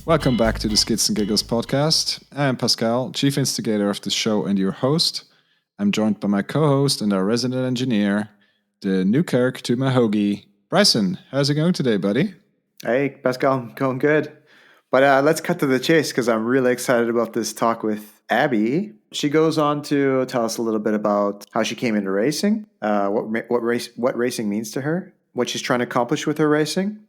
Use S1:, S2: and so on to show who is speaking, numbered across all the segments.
S1: Welcome back to the Skits and Giggles podcast. I am Pascal, chief instigator of the show and your host. I'm joined by my co-host and our resident engineer, the new Kirk to my Hogie, Bryson. How's it going today, buddy?
S2: Hey, Pascal, going good. But let's cut to the chase because I'm really excited about this talk with Abby. She goes on to tell us a little bit about how she came into racing, what racing means to her, what she's trying to accomplish with her racing,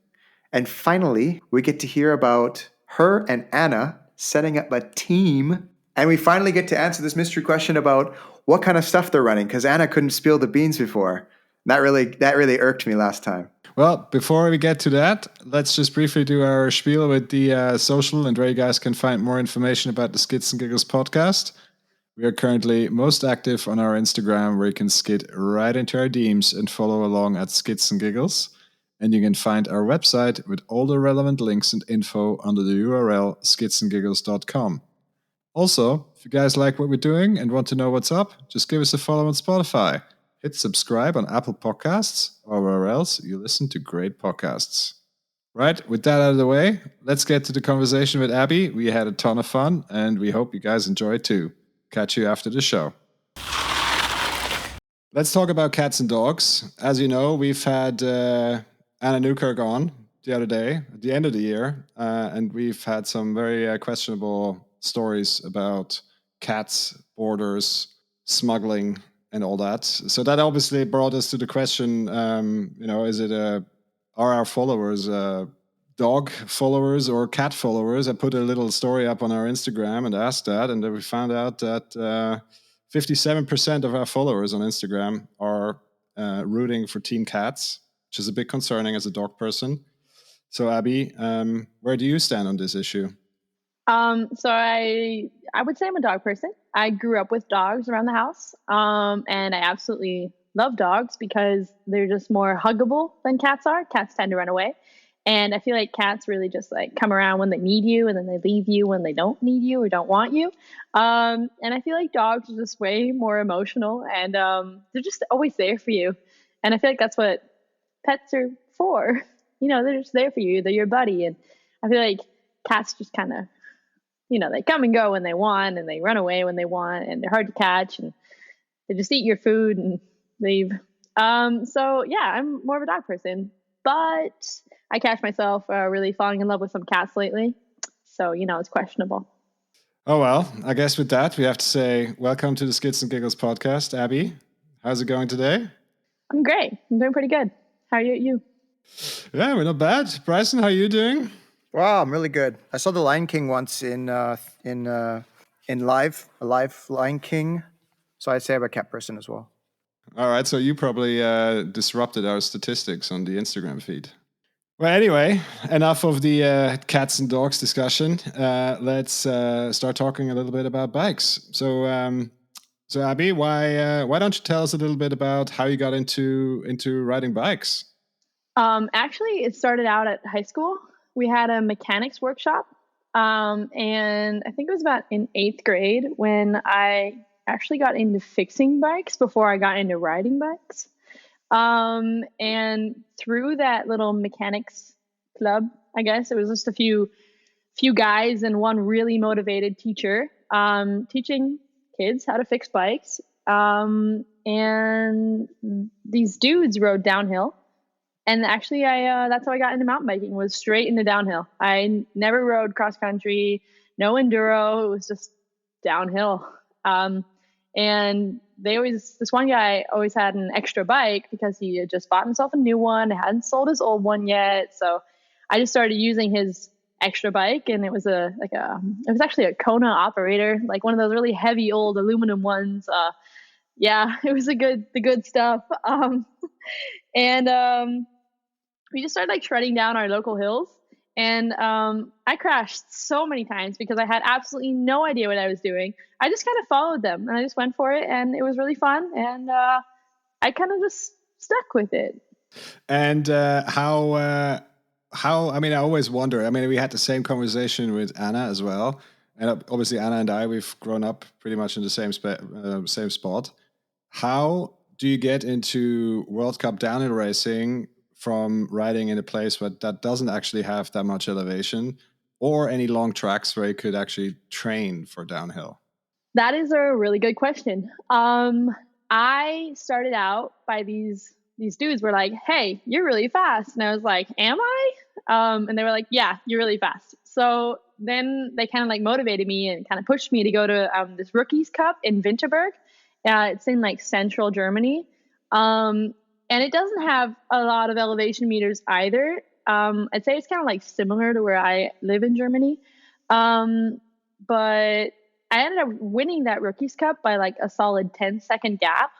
S2: and finally, we get to hear about her and Anna setting up a team. And we finally get to answer this mystery question about what kind of stuff they're running because Anna couldn't spill the beans before. That really irked me last time.
S1: Well, before we get to that, let's just briefly do our spiel with the social and where you guys can find more information about the Skits and Giggles podcast. We are currently most active on our Instagram, where you can skid right into our DMs and follow along at Skits and Giggles. And you can find our website with all the relevant links and info under the URL skitsandgiggles.com. Also, if you guys like what we're doing and want to know what's up, just give us a follow on Spotify. Hit subscribe on Apple Podcasts or wherever else you listen to great podcasts. Right, with that out of the way, let's get to the conversation with Abby. We had a ton of fun, and we hope you guys enjoy too. Catch you after the show. Let's talk about cats and dogs. As you know, we've had Anna Newkirk on the other day, at the end of the year, and we've had some very questionable stories about cats, borders, smuggling, and all that. So that obviously brought us to the question, are our followers dog followers or cat followers? I put a little story up on our Instagram and asked that, and then we found out that 57% of our followers on Instagram are rooting for Team Cats, which is a bit concerning as a dog person. So, Abby, where do you stand on this issue?
S3: So I would say I'm a dog person. I grew up with dogs around the house, and I absolutely love dogs because they're just more huggable than cats are. Cats tend to run away, and I feel like cats really just like come around when they need you, and then they leave you when they don't need you or don't want you. And I feel like dogs are just way more emotional, and they're just always there for you. And I feel like that's what pets are for. You know, they're just there for you. They're your buddy, and I feel like cats just kind of, they come and go when they want, and they run away when they want, and they're hard to catch, and they just eat your food and leave. So yeah, I'm more of a dog person, but I catch myself really falling in love with some cats lately. So, it's questionable.
S1: Oh, well, I guess with that, we have to say welcome to the Skits and Giggles podcast. Abby, how's it going today?
S3: I'm great. I'm doing pretty good. How are you?
S1: Yeah, we're not bad. Bryson, how are you doing?
S2: Wow, I'm really good. I saw The Lion King once in live Lion King, so I'd say I'm a cat person as well.
S1: All right, so you probably disrupted our statistics on the Instagram feed. Well, anyway, enough of the cats and dogs discussion. Let's start talking a little bit about bikes. So Abby, why don't you tell us a little bit about how you got into riding bikes?
S3: Actually, it started out at high school. We had a mechanics workshop, and I think it was about in 8th grade when I actually got into fixing bikes before I got into riding bikes. And through that little mechanics club, I guess it was just a few guys and one really motivated teacher, teaching kids how to fix bikes. And these dudes rode downhill. And actually, that's how I got into mountain biking, was straight into downhill. I never rode cross country, no enduro. It was just downhill. And this one guy always had an extra bike because he had just bought himself a new one, hadn't sold his old one yet. So I just started using his extra bike, and it was actually a Kona operator, like one of those really heavy old aluminum ones. Yeah, it was the good stuff. And we just started like shredding down our local hills. And I crashed so many times because I had absolutely no idea what I was doing. I just kind of followed them, and I just went for it, and it was really fun. And I kind of just stuck with it.
S1: And how? I mean, I always wonder. I mean, we had the same conversation with Anna as well, and obviously Anna and we've grown up pretty much in the same spot. How do you get into World Cup downhill racing from riding in a place that doesn't actually have that much elevation or any long tracks where you could actually train for downhill?
S3: That is a really good question. I started out by these dudes were like, "Hey, you're really fast," and I was like, "Am I?" And they were like, "Yeah, you're really fast." So then they kind of like motivated me and kind of pushed me to go to this Rookies Cup in Winterberg. It's in like central Germany, and it doesn't have a lot of elevation meters either. I'd say it's kind of like similar to where I live in Germany, but I ended up winning that Rookies Cup by like a solid 10-second gap.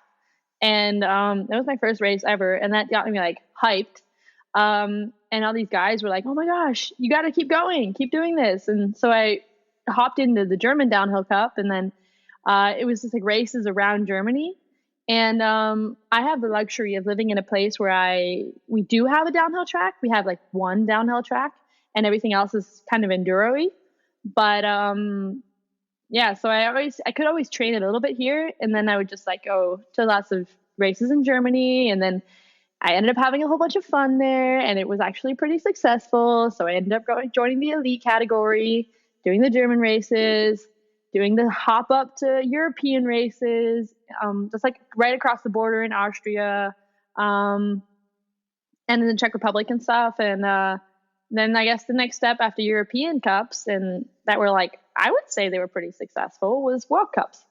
S3: And that was my first race ever. And that got me like hyped. And all these guys were like, "Oh my gosh, you got to keep going, keep doing this." And so I hopped into the German Downhill Cup. And then it was just like races around Germany. And I have the luxury of living in a place where we do have a downhill track. We have like one downhill track and everything else is kind of enduro-y. But yeah, so I could always train a little bit here, and then I would just like go to lots of races in Germany, and then I ended up having a whole bunch of fun there, and it was actually pretty successful. So I ended up joining the elite category, doing the German races, doing the hop up to European races, just like right across the border in Austria, and in the Czech Republic and stuff, and then I guess the next step after European Cups, and that were like, I would say they were pretty successful, was World Cups.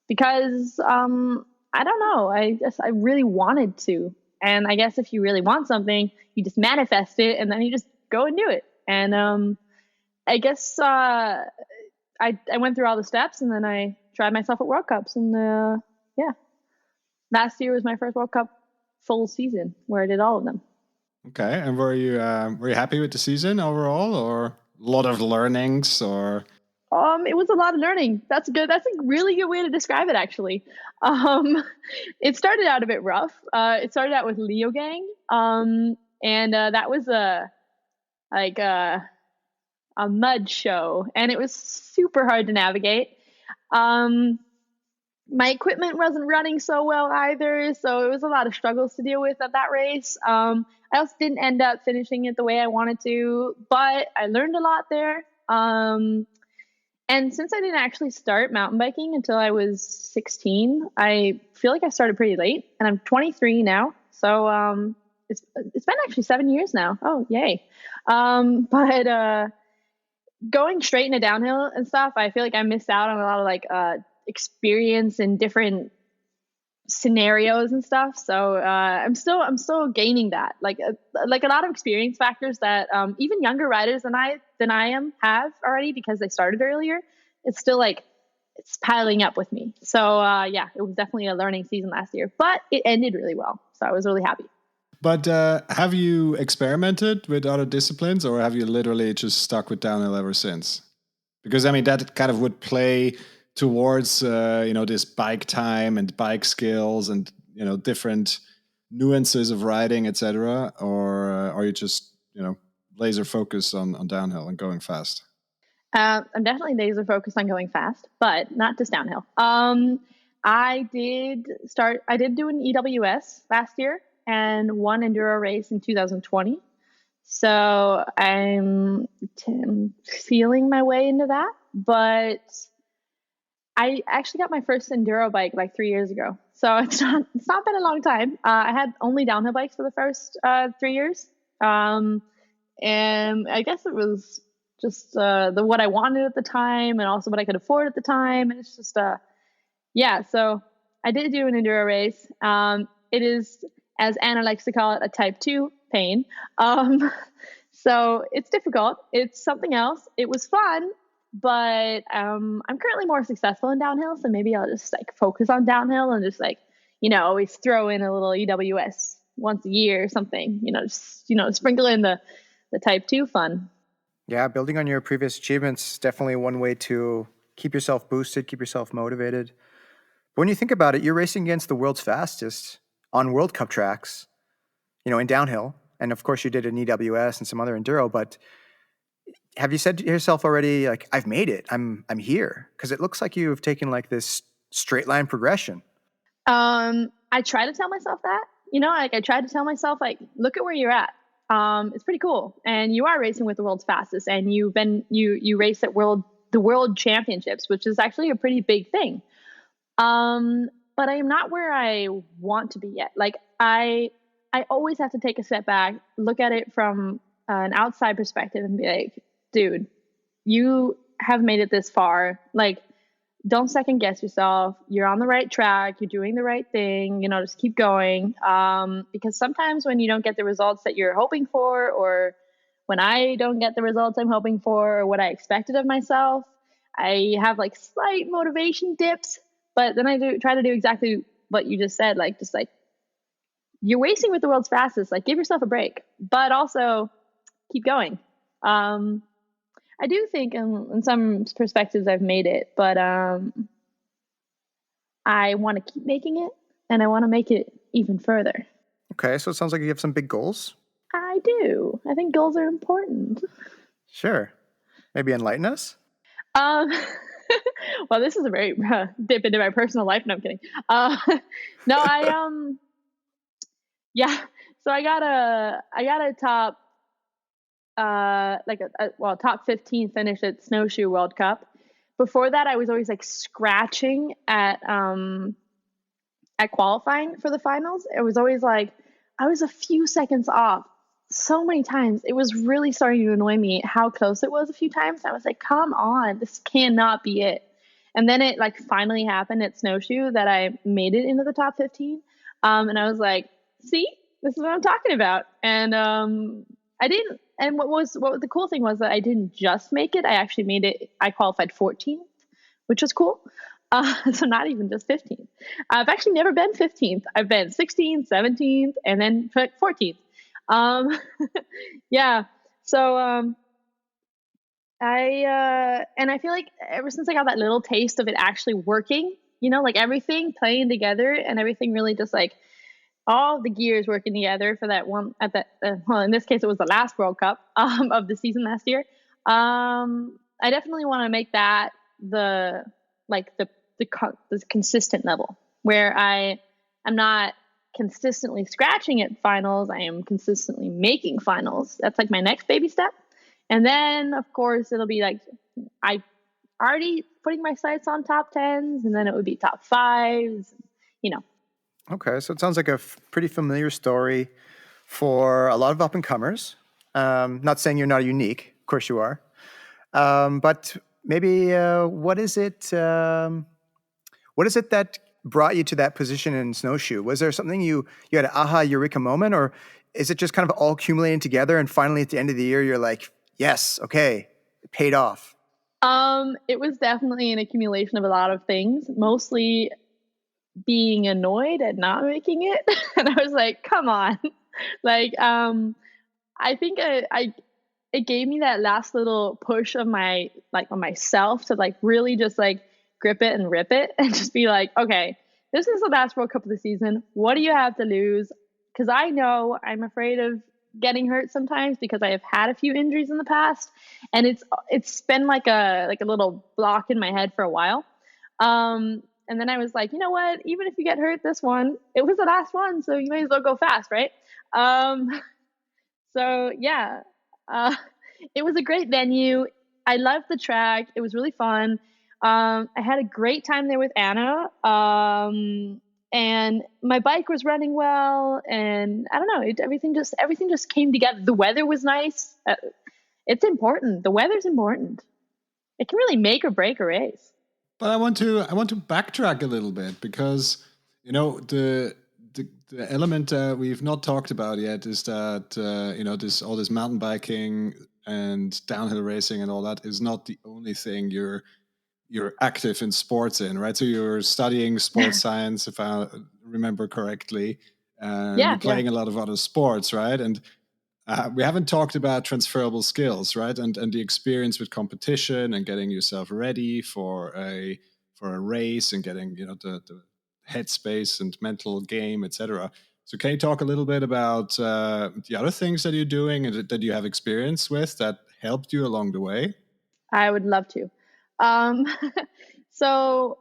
S3: Because I don't know, I really wanted to. And I guess if you really want something, you just manifest it and then you just go and do it. And I guess I went through all the steps and then I tried myself at World Cups. And yeah, last year was my first World Cup full season where I did all of them.
S1: Okay, and were you happy with the season overall, or a lot of learnings, or?
S3: It was a lot of learning. That's good. That's a really good way to describe it, actually. It started out a bit rough. It started out with Leo Gang, and that was a mud show, and it was super hard to navigate. My equipment wasn't running so well either, so it was a lot of struggles to deal with at that race. I also didn't end up finishing it the way I wanted to, but I learned a lot there. And since I didn't actually start mountain biking until I was 16, I feel like I started pretty late, and I'm 23 now. So it's been actually 7 years now. Oh, yay. But going straight into downhill and stuff, I feel like I missed out on a lot of like experience in different scenarios and stuff. So I'm still gaining that, like a lot of experience factors that even younger riders than I am have already, because they started earlier. It's still like it's piling up with me. So yeah, it was definitely a learning season last year, but it ended really well. So I was really happy.
S1: But have you experimented with other disciplines, or have you literally just stuck with downhill ever since? Because I mean, that kind of would play towards this bike time and bike skills and different nuances of riding, etc. Or are you just laser focused on downhill and going fast?
S3: I'm definitely laser focused on going fast, but not just downhill. I did do an EWS last year and one enduro race in 2020. So I'm feeling my way into that, but I actually got my first enduro bike like 3 years ago. So it's not been a long time. I had only downhill bikes for the first 3 years. And I guess it was just what I wanted at the time and also what I could afford at the time. And it's just, yeah, so I did do an enduro race. It is, as Anna likes to call it, a type 2 pain. So it's difficult. It's something else. It was fun, but I'm currently more successful in downhill. So maybe I'll just like focus on downhill and just like, always throw in a little EWS once a year or something, sprinkle in the type 2 fun.
S2: Yeah, building on your previous achievements is definitely one way to keep yourself boosted, keep yourself motivated. But when you think about it, you're racing against the world's fastest on World Cup tracks, in downhill. And of course you did an EWS and some other enduro, but have you said to yourself already, like, I've made it, I'm here? Because it looks like you've taken like this straight line progression.
S3: I try to tell myself that, I try to tell myself, like, look at where you're at. It's pretty cool. And you are racing with the world's fastest, and you race at the world championships, which is actually a pretty big thing. But I am not where I want to be yet. Like I always have to take a step back, look at it from an outside perspective, and be like, dude, you have made it this far. Like, don't second guess yourself. You're on the right track. You're doing the right thing. Just keep going. Because sometimes when you don't get the results that you're hoping for, or when I don't get the results I'm hoping for, or what I expected of myself, I have like slight motivation dips. But then I try to do exactly what you just said. Like, just like, you're racing with the world's fastest. Like, give yourself a break, but also keep going. I do think in some perspectives I've made it, but I want to keep making it, and I want to make it even further.
S2: Okay, so it sounds like you have some big goals.
S3: I do. I think goals are important.
S2: Sure. Maybe enlighten us?
S3: Well, this is a very dip into my personal life. No, I'm kidding. No, yeah. So I got a top top 15 finish at Snowshoe World Cup. Before that, I was always like scratching at qualifying for the finals. It was always like I was a few seconds off so many times. It was really starting to annoy me how close it was a few times. I was like, come on, this cannot be it. And then it like finally happened at Snowshoe that I made it into the top 15. And I was like, see, this is what I'm talking about. And I didn't. And what the cool thing was that I didn't just make it. I actually made it. I qualified 14th, which was cool. So not even just 15th. I've actually never been 15th. I've been 16th, 17th, and then 14th. Yeah. So I feel like ever since I got that little taste of it actually working, like everything playing together and everything really just like all the gears working together for that one at that. Well, in this case, it was the last World Cup of the season last year. I definitely want to make that the consistent level where I'm not consistently scratching at finals. I am consistently making finals. That's like my next baby step. And then of course it'll be like, I already putting my sights on top 10s, and then it would be top 5s,
S2: Okay, so it sounds like a pretty familiar story for a lot of up and comers. Not saying you're not unique, of course you are. But maybe what is it that brought you to that position in Snowshoe? Was there something you had an aha eureka moment, or is it just kind of all accumulating together and finally at the end of the year you're like, yes, okay, it paid off?
S3: It was definitely an accumulation of a lot of things, mostly being annoyed at not making it. And I was like, come on. Like, I think it gave me that last little push of on myself to like really just like grip it and rip it and just be like, okay, this is the last World Cup of the season. What do you have to lose? Because I know I'm afraid of getting hurt sometimes because I have had a few injuries in the past, and it's been like a little block in my head for a while. And then I was like, you know what? Even if you get hurt this one, it was the last one, so you may as well go fast, right? So yeah, it was a great venue. I loved the track. It was really fun. I had a great time there with Anna. And my bike was running well, and I don't know, everything just came together. The weather was nice. It's important. The weather's important. It can really make or break a race.
S1: But I want to backtrack a little bit because the element we've not talked about yet is that this mountain biking and downhill racing and all that is not the only thing you're active in sports in, right? So you're studying sports science, if I remember correctly, and you're playing a lot of other sports, right? And we haven't talked about transferable skills, right? And the experience with competition and getting yourself ready for a race and getting the headspace and mental game, etc. So can you talk a little bit about the other things that you're doing and that you have experience with that helped you along the way?
S3: I would love to. So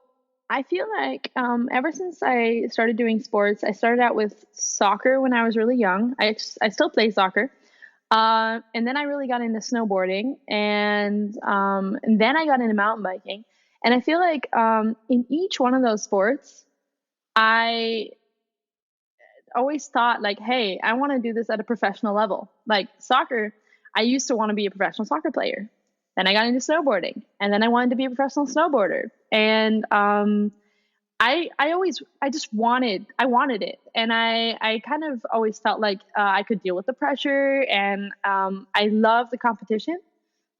S3: I feel like ever since I started doing sports, I started out with soccer when I was really young. I still play soccer. And then I really got into snowboarding, and then I got into mountain biking. And I feel like in each one of those sports, I always thought like, hey, I want to do this at a professional level. Like soccer, I used to want to be a professional soccer player. Then I got into snowboarding, and then I wanted to be a professional snowboarder. And I wanted it, and I kind of always felt like I could deal with the pressure, and I love the competition.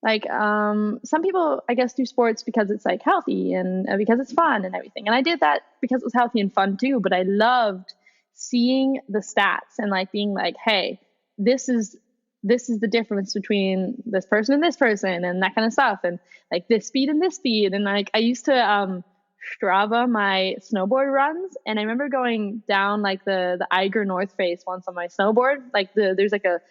S3: Like some people, I guess, do sports because it's like healthy and because it's fun and everything. And I did that because it was healthy and fun too. But I loved seeing the stats and like being like, hey, this is the difference between this person and that kind of stuff, and like this speed and this speed. And like I used to Strava my snowboard runs, and I remember going down like the Eiger North Face once on my snowboard. Like there's like a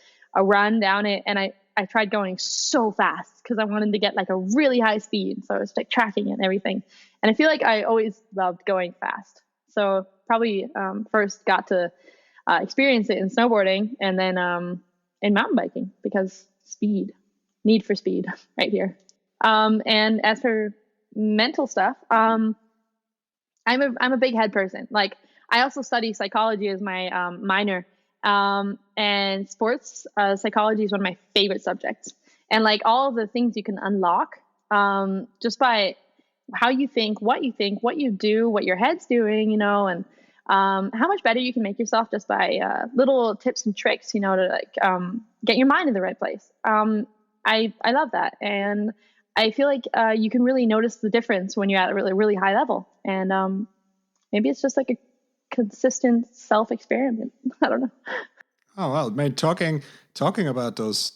S3: run down it, and I tried going so fast because I wanted to get like a really high speed. So I was like tracking it and everything. And I feel like I always loved going fast. So probably first got to experience it in snowboarding, and then in mountain biking because need for speed right here. And as for mental stuff, I'm a big head person. Like I also study psychology as my minor. And sports psychology is one of my favorite subjects. And like all of the things you can unlock just by how you think, what you do, what your head's doing, and how much better you can make yourself just by little tips and tricks, to like get your mind in the right place. I love that. And I feel like you can really notice the difference when you're at a really, really high level. And maybe it's just like a consistent self-experiment. I don't know.
S1: Oh well, mate. Talking about those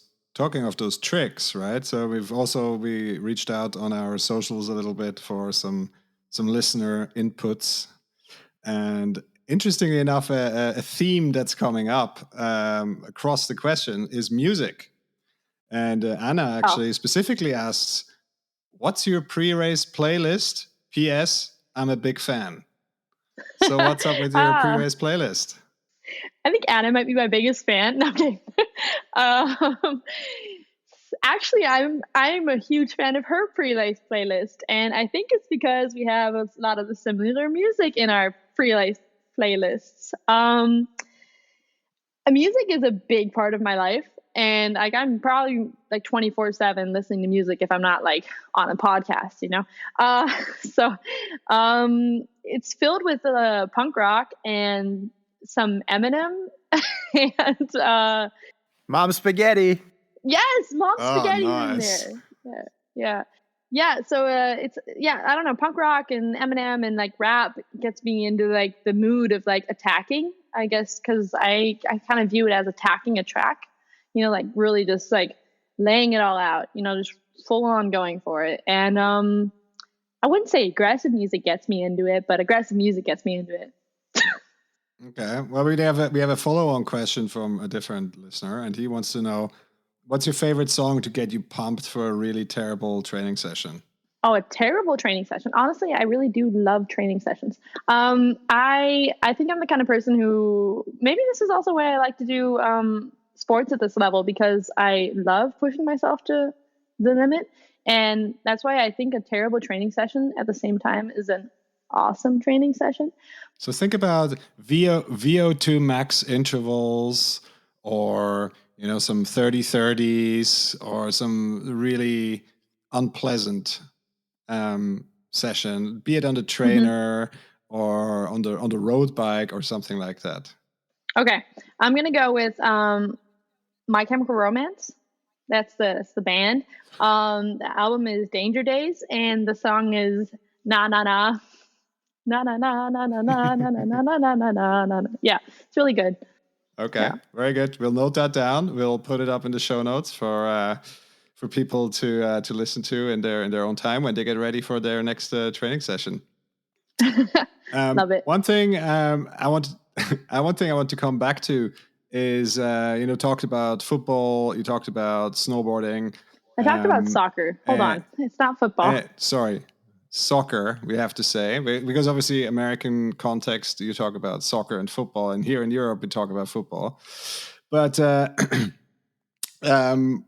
S1: tricks, right? So we reached out on our socials a little bit for some listener inputs, and interestingly enough, a theme that's coming up across the question is music. And Anna actually specifically asks, "What's your pre-race playlist?" P.S. I'm a big fan. So what's up with your pre-race playlist?
S3: I think Anna might be my biggest fan. No, I'm kidding. Actually, I'm a huge fan of her pre-race playlist, and I think it's because we have a lot of the similar music in our pre-race playlists. Music is a big part of my life, and like I'm probably like 24/7 listening to music if I'm not like on a podcast, So it's filled with punk rock and some Eminem and
S2: Mom Spaghetti.
S3: yes, Mom Spaghetti's
S1: nice.
S3: in there. Yeah. So it's I don't know, punk rock and Eminem and like rap gets me into like the mood of like attacking, I guess, because I kind of view it as attacking a track, like really just like laying it all out, just full on going for it. And I wouldn't say aggressive music gets me into it, but aggressive music gets me into it.
S1: Okay. Well, we have a follow-on question from a different listener, and he wants to know, what's your favorite song to get you pumped for a really terrible training session?
S3: Oh, a terrible training session. Honestly, I really do love training sessions. I think I'm the kind of person who, maybe this is also why I like to do sports at this level, because I love pushing myself to the limit. And that's why I think a terrible training session at the same time is an awesome training session.
S1: So think about VO2 max intervals, or some 30-30s, or some really unpleasant session, be it on the trainer or on the road bike or something like that.
S3: Okay, I'm gonna go with My Chemical Romance. That's the band. The album is Danger Days, and the song is Na Na Na. Na na na na na na na na na na na na na. Yeah, it's really good.
S1: Okay, very good. We'll note that down. We'll put it up in the show notes for people to listen to in their own time when they get ready for their next training session.
S3: Love it.
S1: One thing I want to come back to is talked about football. You talked about snowboarding.
S3: I talked about soccer. Hold on, it's not football.
S1: Sorry. Soccer, we have to say, because obviously American context, you talk about soccer and football, and here in Europe we talk about football. But Um,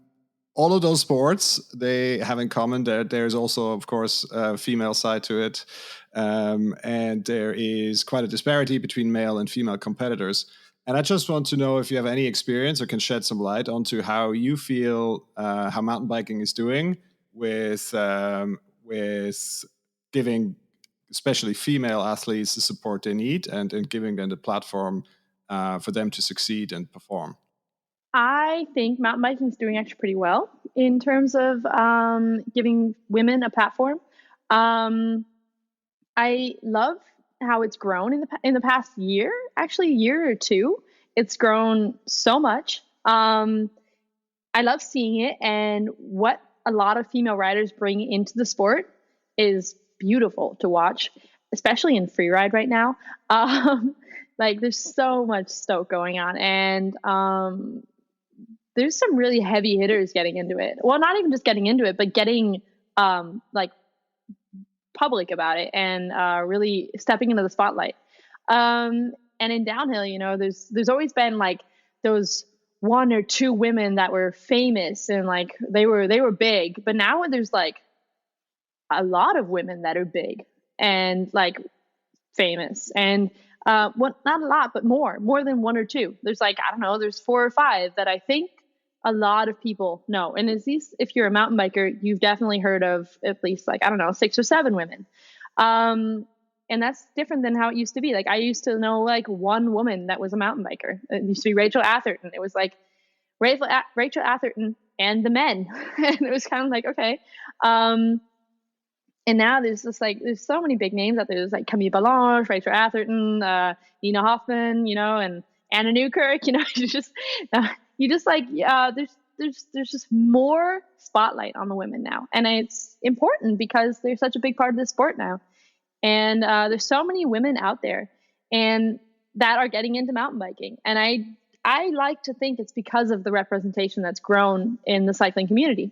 S1: all of those sports, they have in common that there's also, of course, a female side to it. And there is quite a disparity between male and female competitors. And I just want to know if you have any experience or can shed some light onto how you feel how mountain biking is doing with giving especially female athletes the support they need and giving them the platform for them to succeed and perform.
S3: I think mountain biking is doing actually pretty well in terms of giving women a platform. Um, I love how it's grown in the past year, actually a year or two. It's grown so much. I love seeing it, and what a lot of female riders bring into the sport is beautiful to watch, especially in freeride right now. Like there's so much stoke going on, and there's some really heavy hitters getting into it. Well, not even just getting into it, but getting like public about it and really stepping into the spotlight. And in downhill, there's always been like those one or two women that were famous and like they were big, but now there's like a lot of women that are big and like famous and not a lot, but more than one or two. There's like, I don't know, there's 4 or 5 that I think a lot of people know. And if you're a mountain biker, you've definitely heard of at least like, I don't know, 6 or 7 women. And that's different than how it used to be. Like I used to know like one woman that was a mountain biker. It used to be Rachel Atherton. It was like Rachel Atherton and the men. And it was kind of like, okay. And now there's so many big names out there. There's like Camille Ballanche, Rachel Atherton, Nina Hoffman, and Anna Newkirk. There's just more spotlight on the women now, and it's important because they're such a big part of the sport now. And there's so many women out there, and that are getting into mountain biking. And I like to think it's because of the representation that's grown in the cycling community.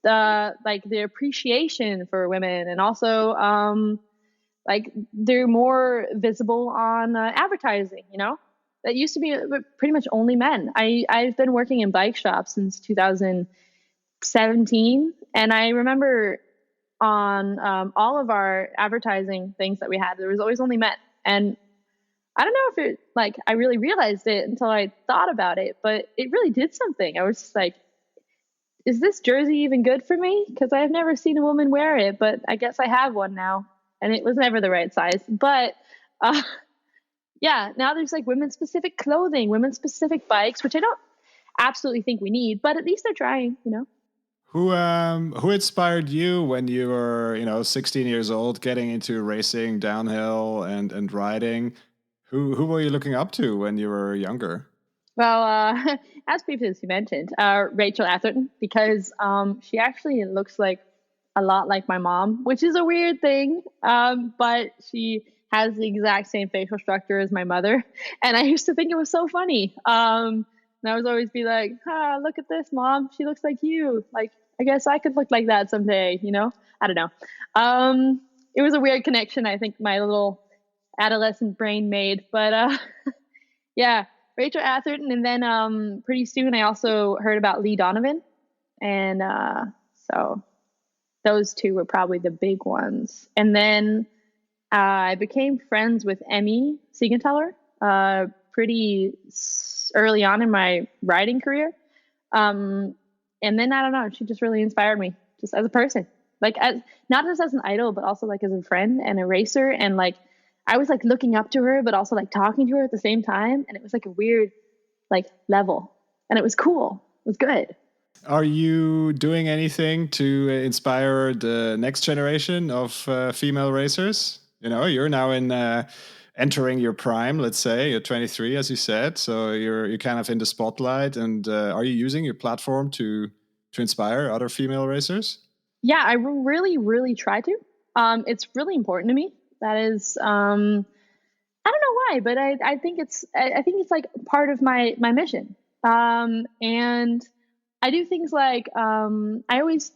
S3: The appreciation for women, and also like they're more visible on advertising. That used to be pretty much only men. I've been working in bike shops since 2017, and I remember on all of our advertising things that we had, there was always only men. And I don't know if it like I really realized it until I thought about it, but it really did something. I was just like, is this jersey even good for me? Because I've never seen a woman wear it, but I guess I have one now, and it was never the right size. But yeah, now there's like women specific clothing, women specific bikes, which I don't absolutely think we need, but at least they're trying.
S1: Who inspired you when you were 16 years old, getting into racing, downhill, and riding? Who were you looking up to when you were younger?
S3: Well, as previously mentioned, Rachel Atherton, because she actually looks like a lot like my mom, which is a weird thing, but she has the exact same facial structure as my mother, and I used to think it was so funny. And I was always be like, look at this, Mom, she looks like you. Like, I guess I could look like that someday, I don't know. It was a weird connection, I think my little adolescent brain made, but yeah, Rachel Atherton. And then pretty soon I also heard about Lee Donovan, and so those two were probably the big ones. And then I became friends with Emmy Siegenthaler pretty early on in my riding career. And then I don't know, she just really inspired me just as a person, like not just as an idol, but also like as a friend and a racer. And like I was like looking up to her, but also like talking to her at the same time. And it was like a weird like level, and it was cool. It was good.
S1: Are you doing anything to inspire the next generation of female racers? You're now in entering your prime. Let's say you're 23, as you said, so you're kind of in the spotlight. And are you using your platform to inspire other female racers?
S3: Yeah, I really, really try to. It's really important to me. That is, I don't know why, but I think it's like part of my mission. And I do things like I always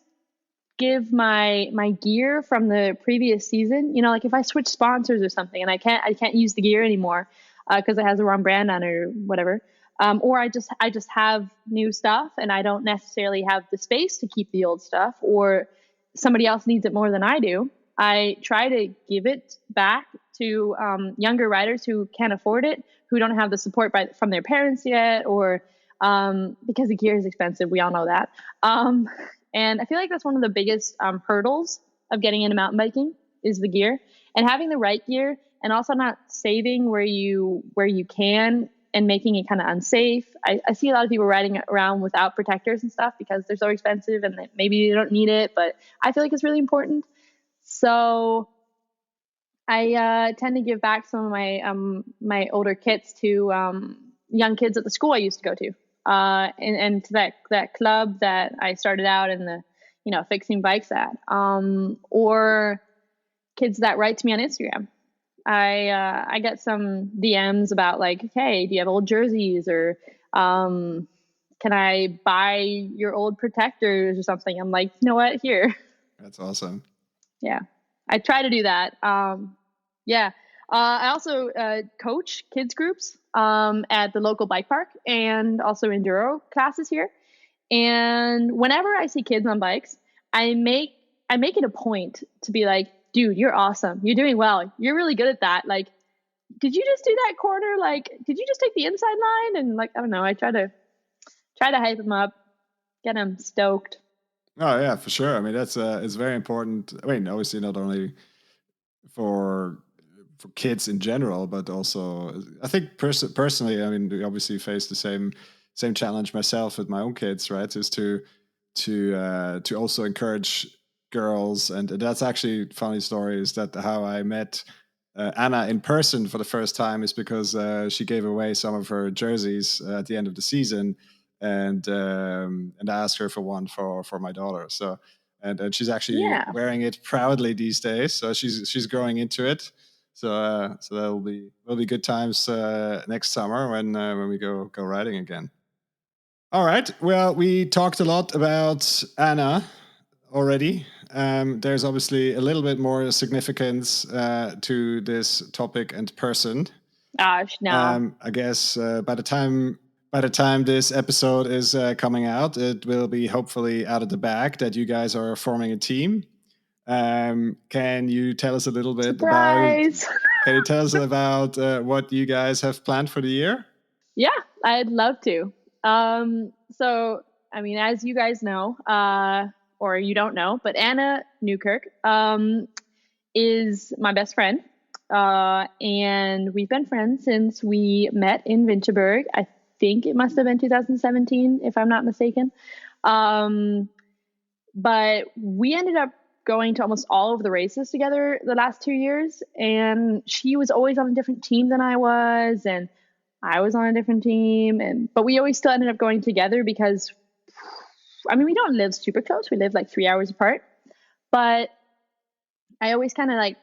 S3: give my gear from the previous season. Like if I switch sponsors or something and I can't use the gear anymore because it has the wrong brand on it or whatever. or I just have new stuff and I don't necessarily have the space to keep the old stuff, or somebody else needs it more than I do. I try to give it back to younger riders who can't afford it, who don't have the support from their parents yet, or because the gear is expensive. We all know that. And I feel like that's one of the biggest hurdles of getting into mountain biking is the gear, and having the right gear, and also not saving where you can and making it kind of unsafe. I see a lot of people riding around without protectors and stuff because they're so expensive and maybe they don't need it, but I feel like it's really important. So I tend to give back some of my older kits to young kids at the school I used to go to, and to that club that I started out in the fixing bikes at, or kids that write to me on Instagram. I get some DMs about like, hey, do you have old jerseys, or can I buy your old protectors or something? I'm like, you know what, here.
S1: That's awesome.
S3: Yeah, I try to do that. Yeah. I also coach kids groups at the local bike park, and also enduro classes here. And whenever I see kids on bikes, I make it a point to be like, dude, you're awesome. You're doing well. You're really good at that. Like, did you just do that corner? Like, did you just take the inside line? And like, I don't know. I try to hype them up, get them stoked.
S1: Oh yeah, for sure. I mean, that's it's very important. I mean, obviously not only for kids in general, but also I think personally, I mean, we obviously face the same challenge myself with my own kids, right? Is to also encourage girls, and that's actually funny story. Is that how I met Anna in person for the first time? Is because she gave away some of her jerseys at the end of the season, and I asked her for one for my daughter. So and she's actually wearing it proudly these days. So she's growing into it. So so will be good times next summer when we go riding again. All right. Well, we talked a lot about Anna already. There's obviously a little bit more significance to this topic and person.
S3: Gosh, no.
S1: I guess by the time this episode is coming out, it will be hopefully out of the bag that you guys are forming a team. Can you tell us a little bit
S3: Surprise!
S1: Can you tell us about what you guys have planned for the year?
S3: Yeah, I'd love to. So, I mean, as you guys know, or you don't know, but Anna Newkirk is my best friend. And we've been friends since we met in Winterberg. I think it must have been 2017, if I'm not mistaken. But we ended up going to almost all of the races together the last 2 years. And she was always on a different team than I was. And I was on a different team. But we always still ended up going together because, I mean, we don't live super close. We live like 3 hours apart. But I always kind of like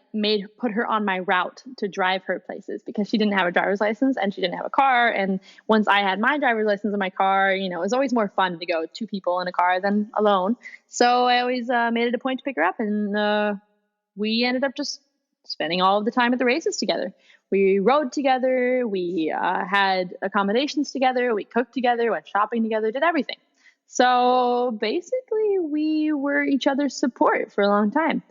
S3: put her on my route to drive her places because she didn't have a driver's license and she didn't have a car. And once I had my driver's license in my car, it was always more fun to go 2 people in a car than alone. So I always made it a point to pick her up, and we ended up just spending all of the time at the races together. We rode together, we had accommodations together, we cooked together, went shopping together, did everything. So basically we were each other's support for a long time.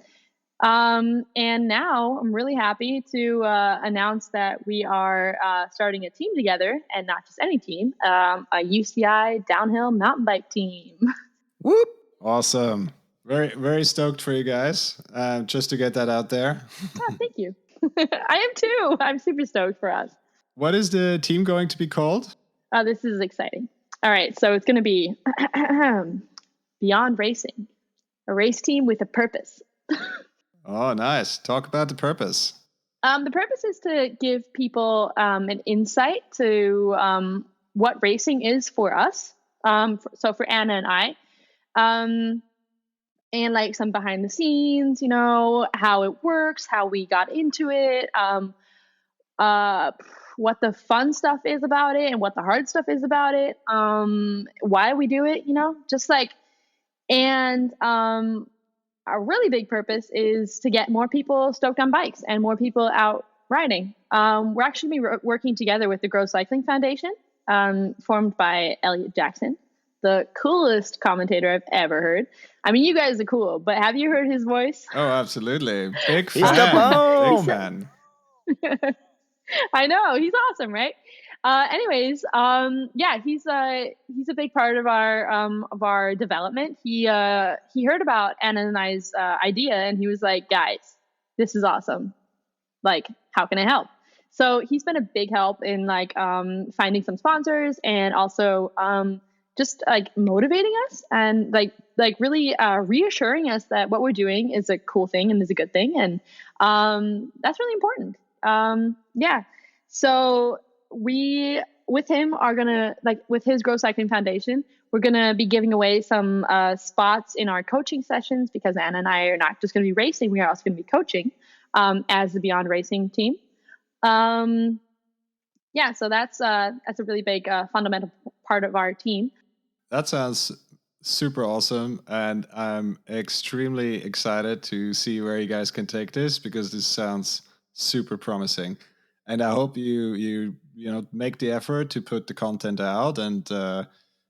S3: And now I'm really happy to announce that we are starting a team together, and not just any team, a UCI downhill mountain bike team.
S1: Whoop! Awesome. Very, very stoked for you guys. Just to get that out there.
S3: Oh, thank you. I am too. I'm super stoked for us.
S1: What is the team going to be called?
S3: This is exciting. All right. So it's going to be Beyond Racing, a race team with a purpose.
S1: Oh, nice. Talk about the purpose.
S3: The purpose is to give people an insight to what racing is for us. So for Anna and I, and like some behind the scenes, how it works, how we got into it, what the fun stuff is about it and what the hard stuff is about it, why we do it, just like, and our really big purpose is to get more people stoked on bikes and more people out riding. We're actually working together with the Grow Cycling Foundation. formed by Elliot Jackson, the coolest commentator I've ever heard. I mean, you guys are cool, but have you heard his voice?
S1: Oh, absolutely. Big
S2: He's the
S1: fan.
S2: bomb.
S1: Big fan.
S3: I know, he's awesome, right? Yeah, he's a big part of our development. He heard about Anna and I's idea, and he was like, "Guys, this is awesome. Like, how can I help?" So he's been a big help in like finding some sponsors, and also just like motivating us, and like really reassuring us that what we're doing is a cool thing and is a good thing, and that's really important. Yeah. So we, with him, are gonna, like, with his Grow Cycling Foundation, we're gonna be giving away some spots in our coaching sessions, because Anna and I are not just gonna be racing; we are also gonna be coaching as the Beyond Racing team. Yeah, so that's a really big fundamental part of our team.
S1: That sounds super awesome, and I'm extremely excited to see where you guys can take this, because this sounds super promising. And I hope you make the effort to put the content out, and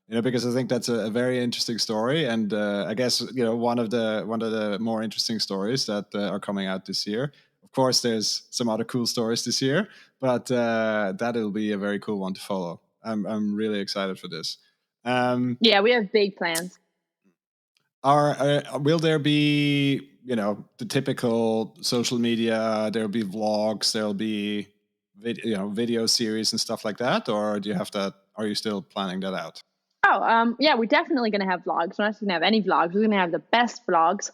S1: because I think that's a very interesting story, and I guess one of the more interesting stories that are coming out this year. Of course, there's some other cool stories this year, but that'll be a very cool one to follow. I'm really excited for this.
S3: Yeah, we have big plans.
S1: Will there be the typical social media? There'll be vlogs. There'll be video series and stuff like that, or do you have that? Are you still planning that out?
S3: Oh, yeah, we're definitely going to have vlogs. We're not going to have any vlogs. We're going to have the best vlogs,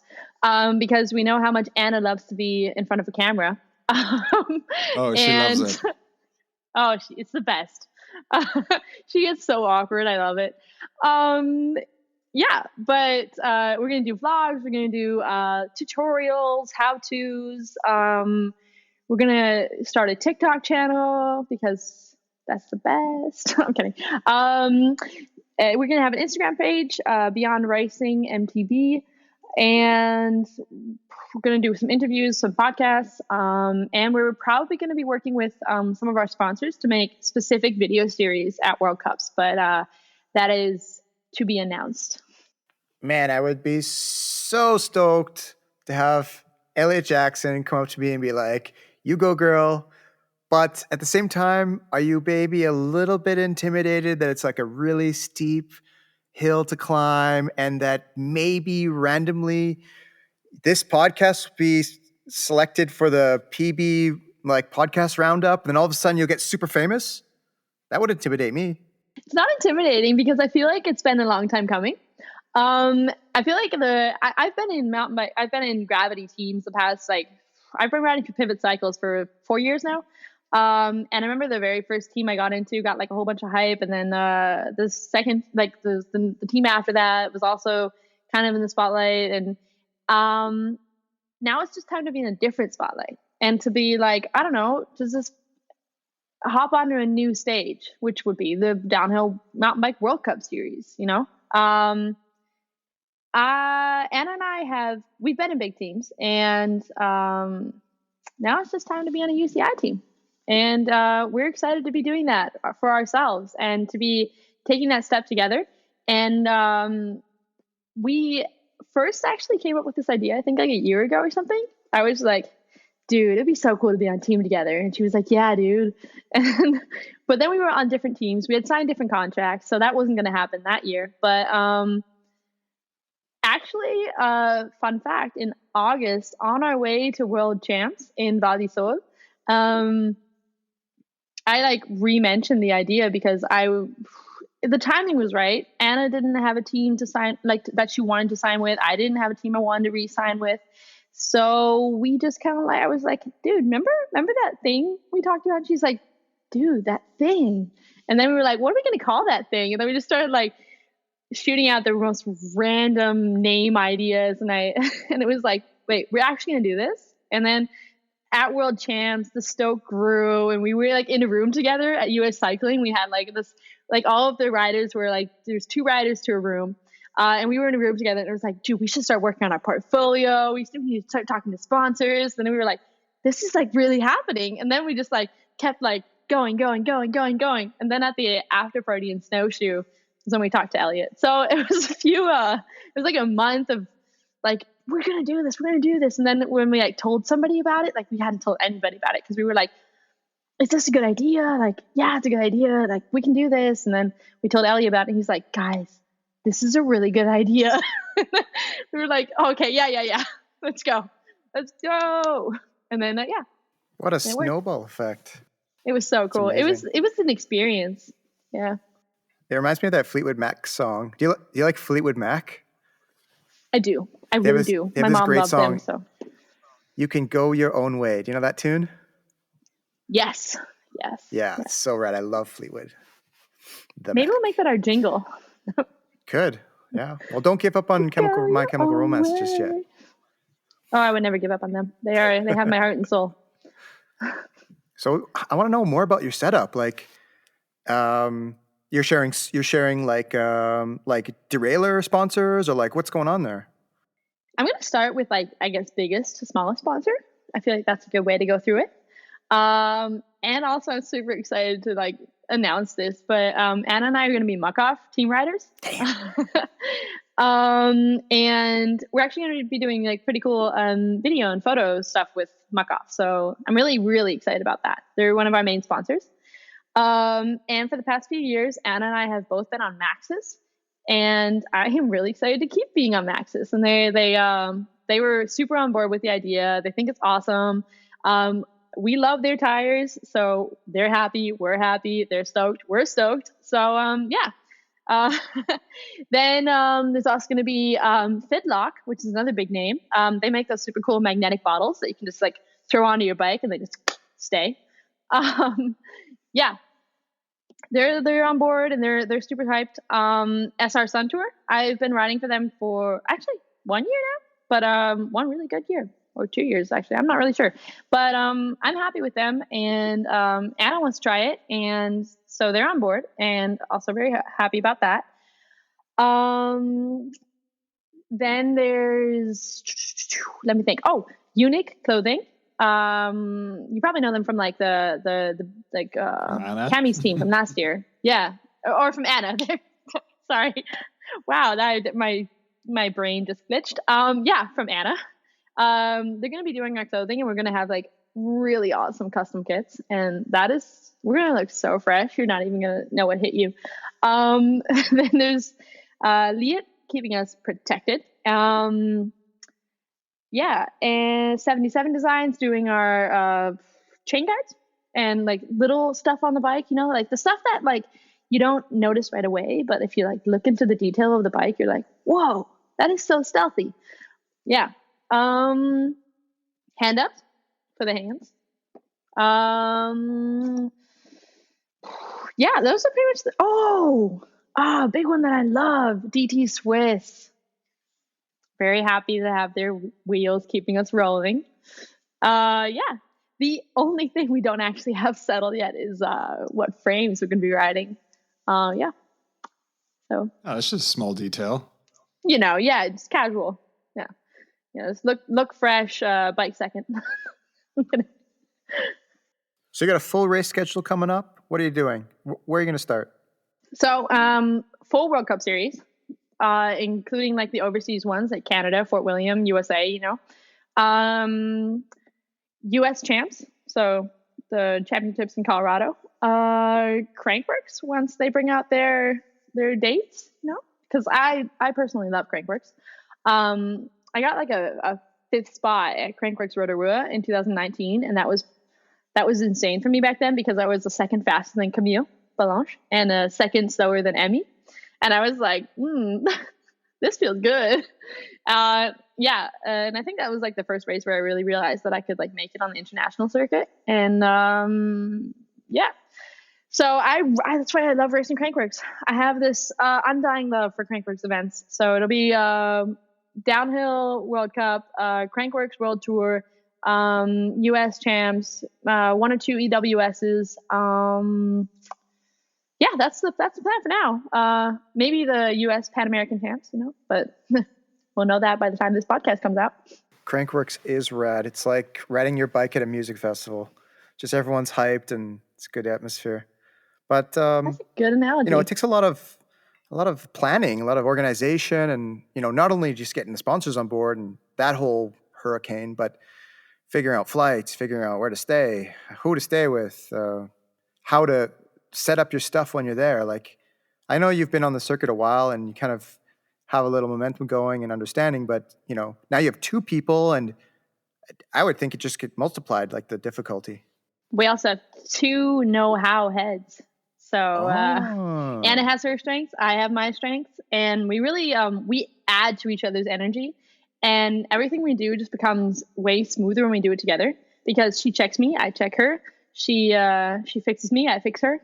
S3: because we know how much Anna loves to be in front of a camera.
S1: Oh, she loves it.
S3: Oh, it's the best. She gets so awkward. I love it. Yeah, but we're going to do vlogs. We're going to do tutorials, how-tos. We're going to start a TikTok channel, because that's the best. I'm kidding. We're going to have an Instagram page, Beyond Racing MTV, and we're going to do some interviews, some podcasts, and we're probably going to be working with some of our sponsors to make specific video series at World Cups, but that is to be announced.
S2: Man, I would be so stoked to have Elliot Jackson come up to me and be like, "You go, girl." But at the same time, are you maybe a little bit intimidated that it's like a really steep hill to climb, and that maybe randomly this podcast will be selected for the PB like podcast roundup, and then all of a sudden you'll get super famous? That would intimidate me.
S3: It's not intimidating, because I feel like it's been a long time coming. I feel like I've been in mountain bike, I've been in gravity teams the past, like, I've been riding Pivot Cycles for 4 years now. And I remember the very first team I got into got like a whole bunch of hype, and then the second, like the team after that was also kind of in the spotlight, and now it's just time to be in a different spotlight, and to be like, I don't know, just hop onto a new stage, which would be the Downhill Mountain Bike World Cup Series. Anna and I we've been in big teams, and now it's just time to be on a UCI team. And we're excited to be doing that for ourselves, and to be taking that step together. And we first actually came up with this idea, I think like a year ago or something. I was like, dude, it'd be so cool to be on a team together. And she was like, yeah, dude. But then we were on different teams. We had signed different contracts, so that wasn't going to happen that year. But actually, fun fact, in August, on our way to World Champs in Val di Sole, I like re-mentioned the idea, because the timing was right. Anna didn't have a team to sign, like, that she wanted to sign with. I didn't have a team I wanted to re-sign with. So we just kind of like, I was like, dude, remember that thing we talked about? And she's like, dude, that thing. And then we were like, what are we going to call that thing? And then we just started like shooting out the most random name ideas. And and it was like, wait, we're actually going to do this? And then at World Champs, the stoke grew, and we were like in a room together at US Cycling. We had like this, like all of the riders were like, there's 2 riders to a room. And we were in a room together, and it was like, dude, we should start working on our portfolio. We need to start talking to sponsors. And then we were like, this is like really happening. And then we just like kept like going. And then at the after party in Snowshoe is when we talked to Elliot. So it was it was like a month of like, we're going to do this. And then when we like told somebody about it, like we hadn't told anybody about it because we were like, is this a good idea? Like, yeah, it's a good idea. Like, we can do this. And then we told Ellie about it. And he's like, guys, this is a really good idea. We were like, okay, yeah. Let's go. And then, yeah.
S2: What a snowball effect.
S3: It was so cool. It was an experience. Yeah.
S2: It reminds me of that Fleetwood Mac song. Do you like Fleetwood Mac?
S3: I do. I really do. My mom loved them. So.
S2: You Can Go Your Own Way. Do you know that tune?
S3: Yes.
S2: Yeah, it's so rad. I love Fleetwood.
S3: Maybe we'll make that our jingle.
S2: Could. Yeah. Well, don't give up on My Chemical Romance just yet.
S3: Oh, I would never give up on them. They have my heart and soul.
S2: So I want to know more about your setup. Like, you're sharing like derailleur sponsors, or like what's going on there?
S3: I'm going to start with like, I guess, biggest to smallest sponsor. I feel like that's a good way to go through it. And also I'm super excited to like announce this, but Anna and I are going to be muck-off team riders. And we're actually going to be doing like pretty cool video and photo stuff with muck-off. So I'm really, really excited about that. They're one of our main sponsors. And for the past few years, Anna and I have both been on Maxis, and I am really excited to keep being on Maxis. And they were super on board with the idea. They think it's awesome. We love their tires, so they're happy. We're happy. They're stoked. We're stoked. So yeah. Then there's also going to be Fitlock, which is another big name. They make those super cool magnetic bottles that you can just like throw onto your bike and they just stay. Yeah, they're on board and they're super hyped. SR Sun Tour, I've been riding for them for actually 1 year now, but one really good year, or 2 years actually. I'm not really sure, but I'm happy with them, and Anna wants to try it, and so they're on board, and also very happy about that. Then there's, let me think. Oh, Unique Clothing. You probably know them from like the Cammy's team from last year. Yeah. Or from Anna. Sorry. Wow. My brain just glitched. Yeah, from Anna. They're going to be doing our clothing, and we're going to have like really awesome custom kits. And we're going to look so fresh. You're not even going to know what hit you. Then there's, Liat keeping us protected. Yeah, and 77 Designs doing our chain guards and like little stuff on the bike, like the stuff that like you don't notice right away, but if you like look into the detail of the bike, you're like, whoa, that is so stealthy. Yeah. Hand ups for the hands. Yeah, those are pretty much big one that I love, DT Swiss. Very happy to have their wheels keeping us rolling. Yeah. The only thing we don't actually have settled yet is what frames we're going to be riding. Yeah. So.
S1: Oh, it's just a small detail.
S3: Yeah, it's casual. Yeah. Just look fresh. Bike second.
S2: So you got a full race schedule coming up. What are you doing? Where are you going to start?
S3: So, full World Cup series. Including like the overseas ones like Canada, Fort William, USA, US champs. So the championships in Colorado, Crankworks once they bring out their dates, because I personally love Crankworks. I got like a 5th spot at Crankworks Rotorua in 2019. And that was insane for me back then, because I was the second faster than Camille Balanche and a second slower than Emmy. And I was like, this feels good. Yeah. And I think that was like the first race where I really realized that I could like make it on the international circuit. And yeah. So that's why I love racing Crankworks. I have this undying love for Crankworks events. So it'll be Downhill World Cup, Crankworks World Tour, US champs, 1 or 2 EWSs. Yeah, that's the plan for now. Maybe the U.S. Pan American champs, but we'll know that by the time this podcast comes out.
S2: Crankworks is rad. It's like riding your bike at a music festival. just everyone's hyped and it's a good atmosphere. But
S3: That's a good analogy.
S2: it takes a lot of planning, a lot of organization, and not only just getting the sponsors on board and that whole hurricane, but figuring out flights, figuring out where to stay, who to stay with, how to set up your stuff when you're there. Like, I know you've been on the circuit a while and you kind of have a little momentum going and understanding, but now you have 2 people, and I would think it just get multiplied, like the difficulty.
S3: We also have 2 know-how heads. So,
S2: Oh.
S3: Anna has her strengths, I have my strengths, and we really we add to each other's energy, and everything we do just becomes way smoother when we do it together, because she checks me, I check her. She fixes me, I fix her.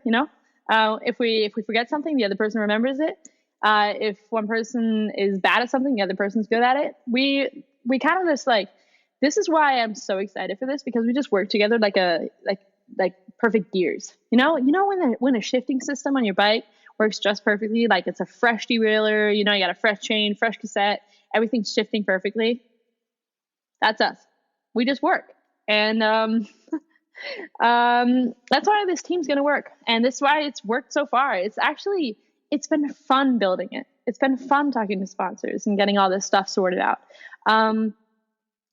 S3: If we forget something, the other person remembers it. If one person is bad at something, the other person's good at it. We kind of just like, this is why I'm so excited for this, because we just work together like perfect gears. When a shifting system on your bike works just perfectly, like it's a fresh derailleur, you got a fresh chain, fresh cassette, everything's shifting perfectly. That's us. We just work. And that's why this team's going to work. And this is why it's worked so far. It's been fun building it. It's been fun talking to sponsors and getting all this stuff sorted out.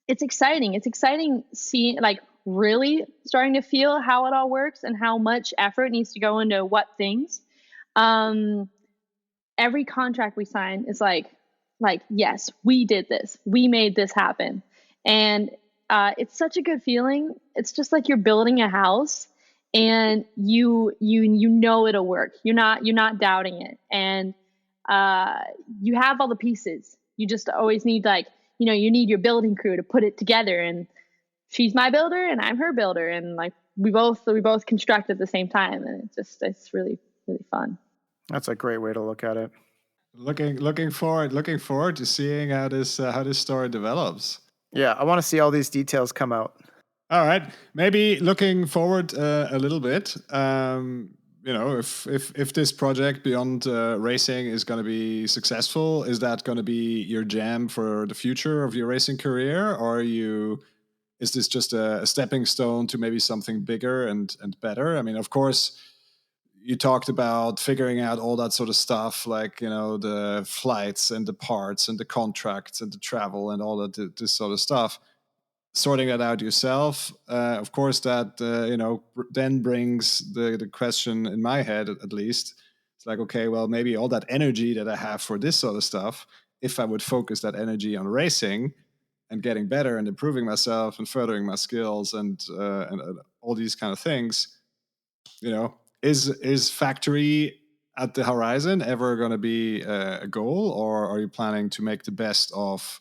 S3: It's exciting. It's exciting seeing, like, really starting to feel how it all works and how much effort needs to go into what things. Every contract we sign is like, yes, we did this. We made this happen. And it's such a good feeling. It's just like you're building a house and you know it'll work. You're not doubting it. And you have all the pieces. You just always need, like, you need your building crew to put it together, and she's my builder and I'm her builder, and like we both construct at the same time, and it's really, really fun.
S2: That's a great way to look at it.
S1: Looking forward to seeing how this story develops.
S2: Yeah, I want to see all these details come out.
S1: All right, maybe looking forward a little bit. If this project beyond racing is going to be successful, is that going to be your jam for the future of your racing career, or is this just a stepping stone to maybe something bigger and better? I mean, of course, you talked about figuring out all that sort of stuff, like the flights and the parts and the contracts and the travel and all that this sort of stuff. Sorting that out yourself, of course, that then brings the question in my head, at least. It's like, okay, well, maybe all that energy that I have for this sort of stuff, if I would focus that energy on racing and getting better and improving myself and furthering my skills and all these kind of things, is factory at the horizon ever going to be a goal, or are you planning to make the best of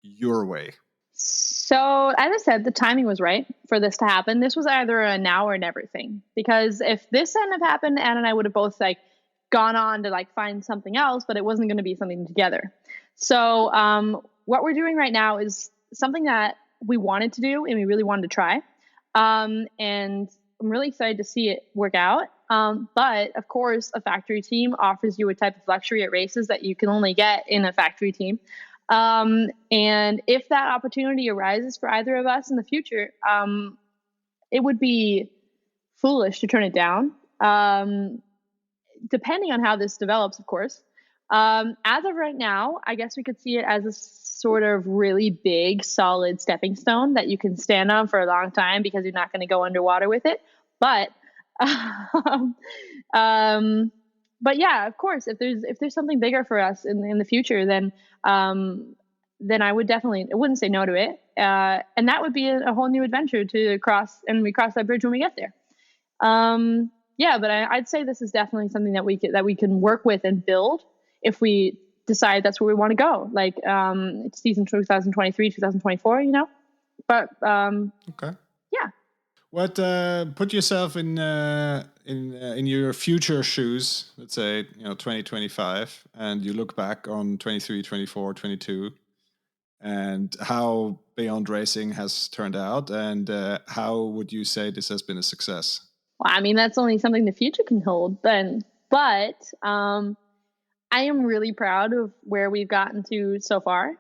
S1: your way?
S3: So, as I said, the timing was right for this to happen. This was either a now or never thing, because if this hadn't have happened, Anna and I would have both gone on to find something else, but it wasn't going to be something together. So what we're doing right now is something that we wanted to do and we really wanted to try. And I'm really excited to see it work out. But of course, a factory team offers you a type of luxury at races that you can only get in a factory team. And if that opportunity arises for either of us in the future, it would be foolish to turn it down, depending on how this develops, of course. As of right now, I guess we could see it as a sort of really big, solid stepping stone that you can stand on for a long time, because you're not going to go underwater with it. But yeah, of course, if there's something bigger for us in the future, then I would definitely, I wouldn't say no to it. And that would be a whole new adventure to cross, and we cross that bridge when we get there. Yeah, but I'd say this is definitely something that we can work with and build if we decide that's where we want to go. Like season 2023, 2024, But
S1: okay.
S3: Yeah.
S1: What put yourself in your future shoes, let's say 2025, and you look back on 23, 24, 22, and how Beyond Racing has turned out, and how would you say this has been a success?
S3: Well, I mean, that's only something the future can hold then. But I am really proud of where we've gotten to so far.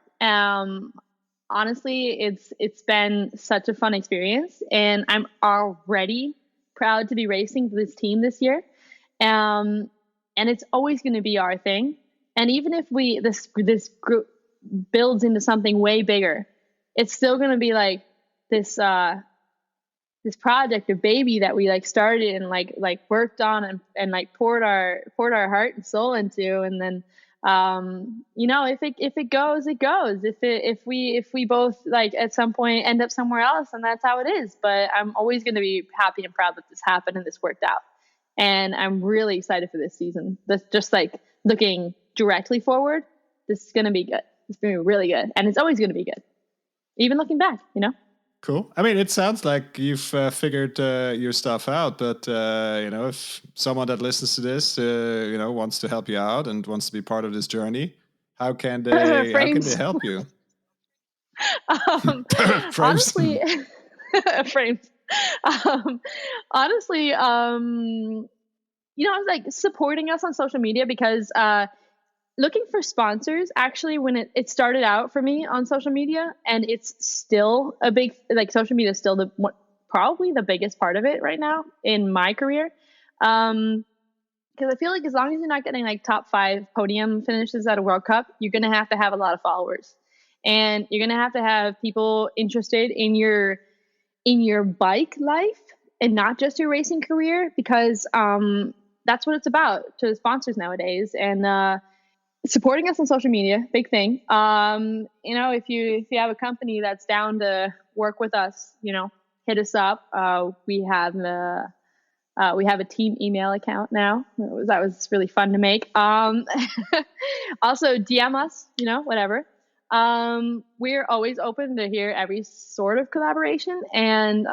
S3: honestly, it's been such a fun experience, and I'm already proud to be racing for this team this year. Um, and it's always going to be our thing. And even if this group builds into something way bigger, it's still going to be like this this project or baby that we like started and like worked on and like poured our heart and soul into. And then you know, if it goes, it goes. If we both like at some point end up somewhere else, and that's how it is. But I'm always going to be happy and proud that this happened and this worked out. And I'm really excited for this season. This just like looking directly forward, this is going to be good. It's going to be really good, and it's always going to be good, even looking back. You know.
S1: Cool. I mean, it sounds like you've figured your stuff out, but you know, if someone that listens to this, you know, wants to help you out and wants to be part of this journey, how can they help you? Frames.
S3: Honestly, frames. Honestly, you know, I was like supporting us on social media because looking for sponsors actually when it started out for me on social media, and it's still a big, like, social media is still probably the biggest part of it right now in my career. Because I feel like as long as you're not getting like top 5 podium finishes at a World Cup, you're going to have a lot of followers, and you're going to have people interested in your bike life and not just your racing career, because that's what it's about to sponsors nowadays. And supporting us on social media, big thing. You know, if you have a company that's down to work with us, you know, hit us up. We have a team email account now. That was really fun to make. Also DM us, you know, whatever. We're always open to hear every sort of collaboration, and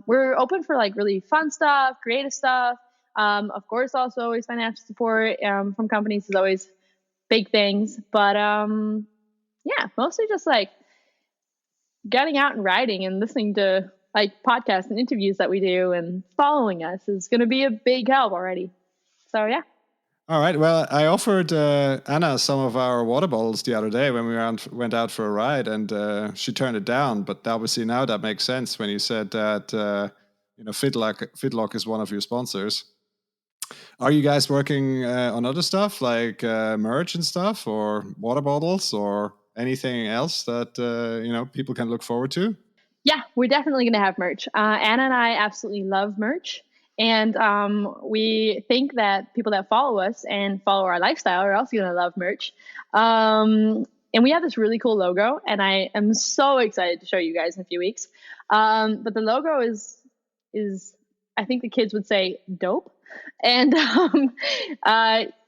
S3: we're open for like really fun stuff, creative stuff. Of course, also always financial support from companies is always big things. But yeah, mostly just like getting out and riding and listening to like podcasts and interviews that we do and following us is going to be a big help already. So yeah.
S1: All right. Well, I offered Anna some of our water bottles the other day when we went out for a ride, and she turned it down. But obviously now that makes sense when you said that you know, Fitlock is one of your sponsors. Are you guys working on other stuff like merch and stuff, or water bottles, or anything else that you know, people can look forward to?
S3: Yeah, we're definitely going to have merch. Anna and I absolutely love merch. And we think that people that follow us and follow our lifestyle are also going to love merch. And we have this really cool logo, and I am so excited to show you guys in a few weeks. But the logo is I think the kids would say dope. And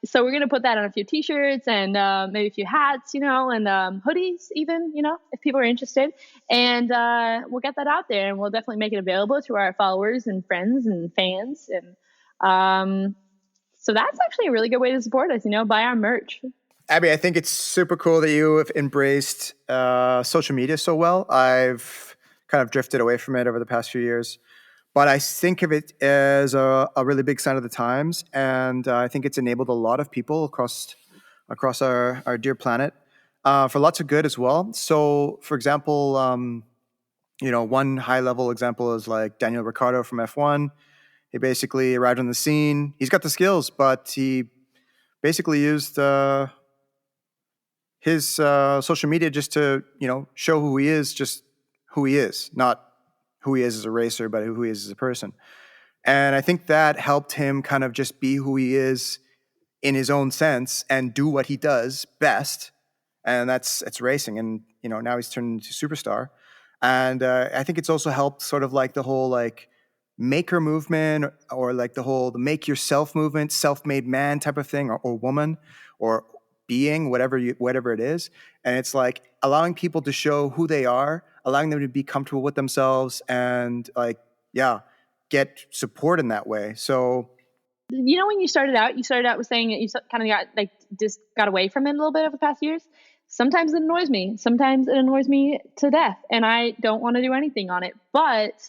S3: so we're going to put that on a few t-shirts and maybe a few hats, you know, and hoodies even, you know, if people are interested. And we'll get that out there, and we'll definitely make it available to our followers and friends and fans. And so that's actually a really good way to support us, you know, buy our merch.
S2: Abby, I think it's super cool that you have embraced social media so well. I've kind of drifted away from it over the past few years. But I think of it as a really big sign of the times, and I think it's enabled a lot of people across our dear planet for lots of good as well. So, for example, you know, one high level example is like Daniel Ricciardo from F1. He basically arrived on the scene. He's got the skills, but he basically used his social media just to, you know, show who he is, just who he is, not who he is as a racer, but who he is as a person. And I think that helped him kind of just be who he is in his own sense and do what he does best. And it's racing. And, you know, now he's turned into superstar. And I think it's also helped sort of like the whole like maker movement, or like the make yourself movement, self-made man type of thing, or woman, or being, whatever it is. And it's like allowing people to show who they are, allowing them to be comfortable with themselves, and like, yeah, get support in that way. So,
S3: you know, when you started out with saying that you kind of got like just got away from it a little bit over the past years. Sometimes it annoys me. Sometimes it annoys me to death, and I don't want to do anything on it. But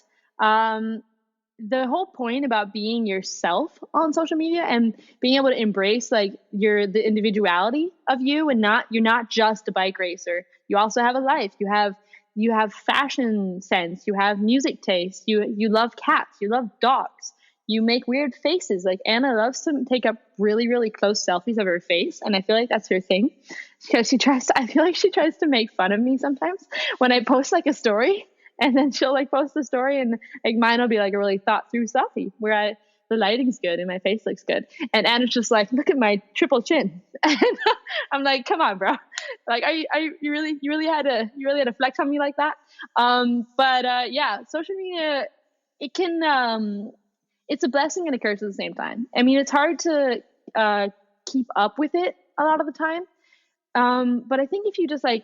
S3: the whole point about being yourself on social media and being able to embrace like the individuality of you, and you're not just a bike racer. You also have a life. You have you have fashion sense, you have music taste, you love cats, you love dogs, you make weird faces. Like Anna loves to take up really, really close selfies of her face, and I feel like that's her thing because I feel like she tries to make fun of me sometimes when I post like a story, and then she'll like post the story, and like mine will be like a really thought through selfie where the lighting's good and my face looks good, and Anna's just like, look at my triple chin, and I'm like, come on, bro, like you really had to flex on me like that. But yeah, social media, it can it's a blessing and a curse at the same time. I mean, it's hard to keep up with it a lot of the time. But I think if you just like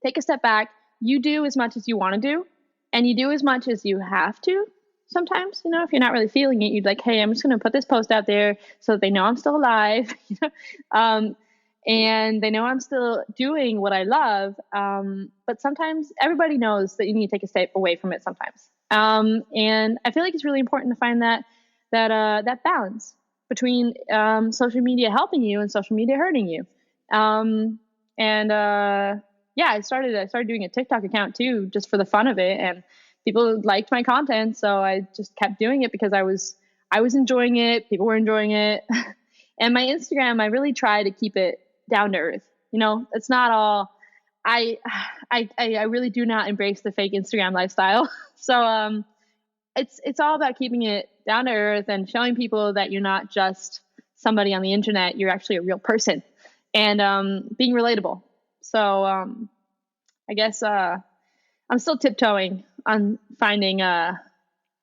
S3: take a step back, you do as much as you want to do, and you do as much as you have to. Sometimes, if you're not really feeling it, you'd like, hey, I'm just going to put this post out there so that they know I'm still alive, and they know I'm still doing what I love. But sometimes everybody knows that you need to take a step away from it sometimes. And I feel like it's really important to find that balance between social media helping you and social media hurting you. Yeah, I started doing a TikTok account too, just for the fun of it, and people liked my content, so I just kept doing it because I was enjoying it. People were enjoying it. And my Instagram, I really try to keep it down to earth. It's not all. I really do not embrace the fake Instagram lifestyle. So it's all about keeping it down to earth and showing people that you're not just somebody on the internet. You're actually a real person, and being relatable. So I guess I'm still tiptoeing on finding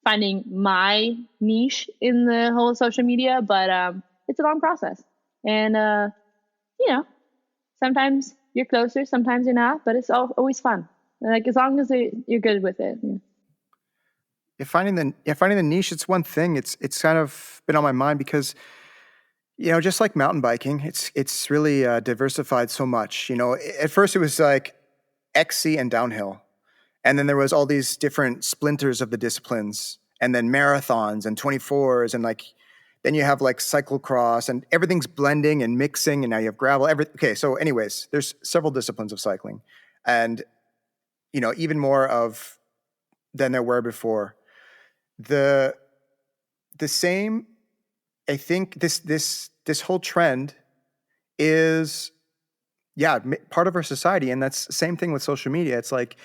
S3: my niche in the whole social media, but it's a long process, and sometimes you're closer, sometimes you're not, but it's always fun. Like as long as you're good with it. Yeah.
S2: Finding the niche, it's one thing. It's kind of been on my mind because, just like mountain biking, it's really diversified so much. At first it was like XC and downhill, and then there was all these different splinters of the disciplines, and then marathons and 24s, and then you have like cyclocross, and everything's blending and mixing, and now you have gravel. Okay, so anyways, there's several disciplines of cycling, and even more of than there were before. The same, I think this whole trend is, part of our society, and that's the same thing with social media. It's like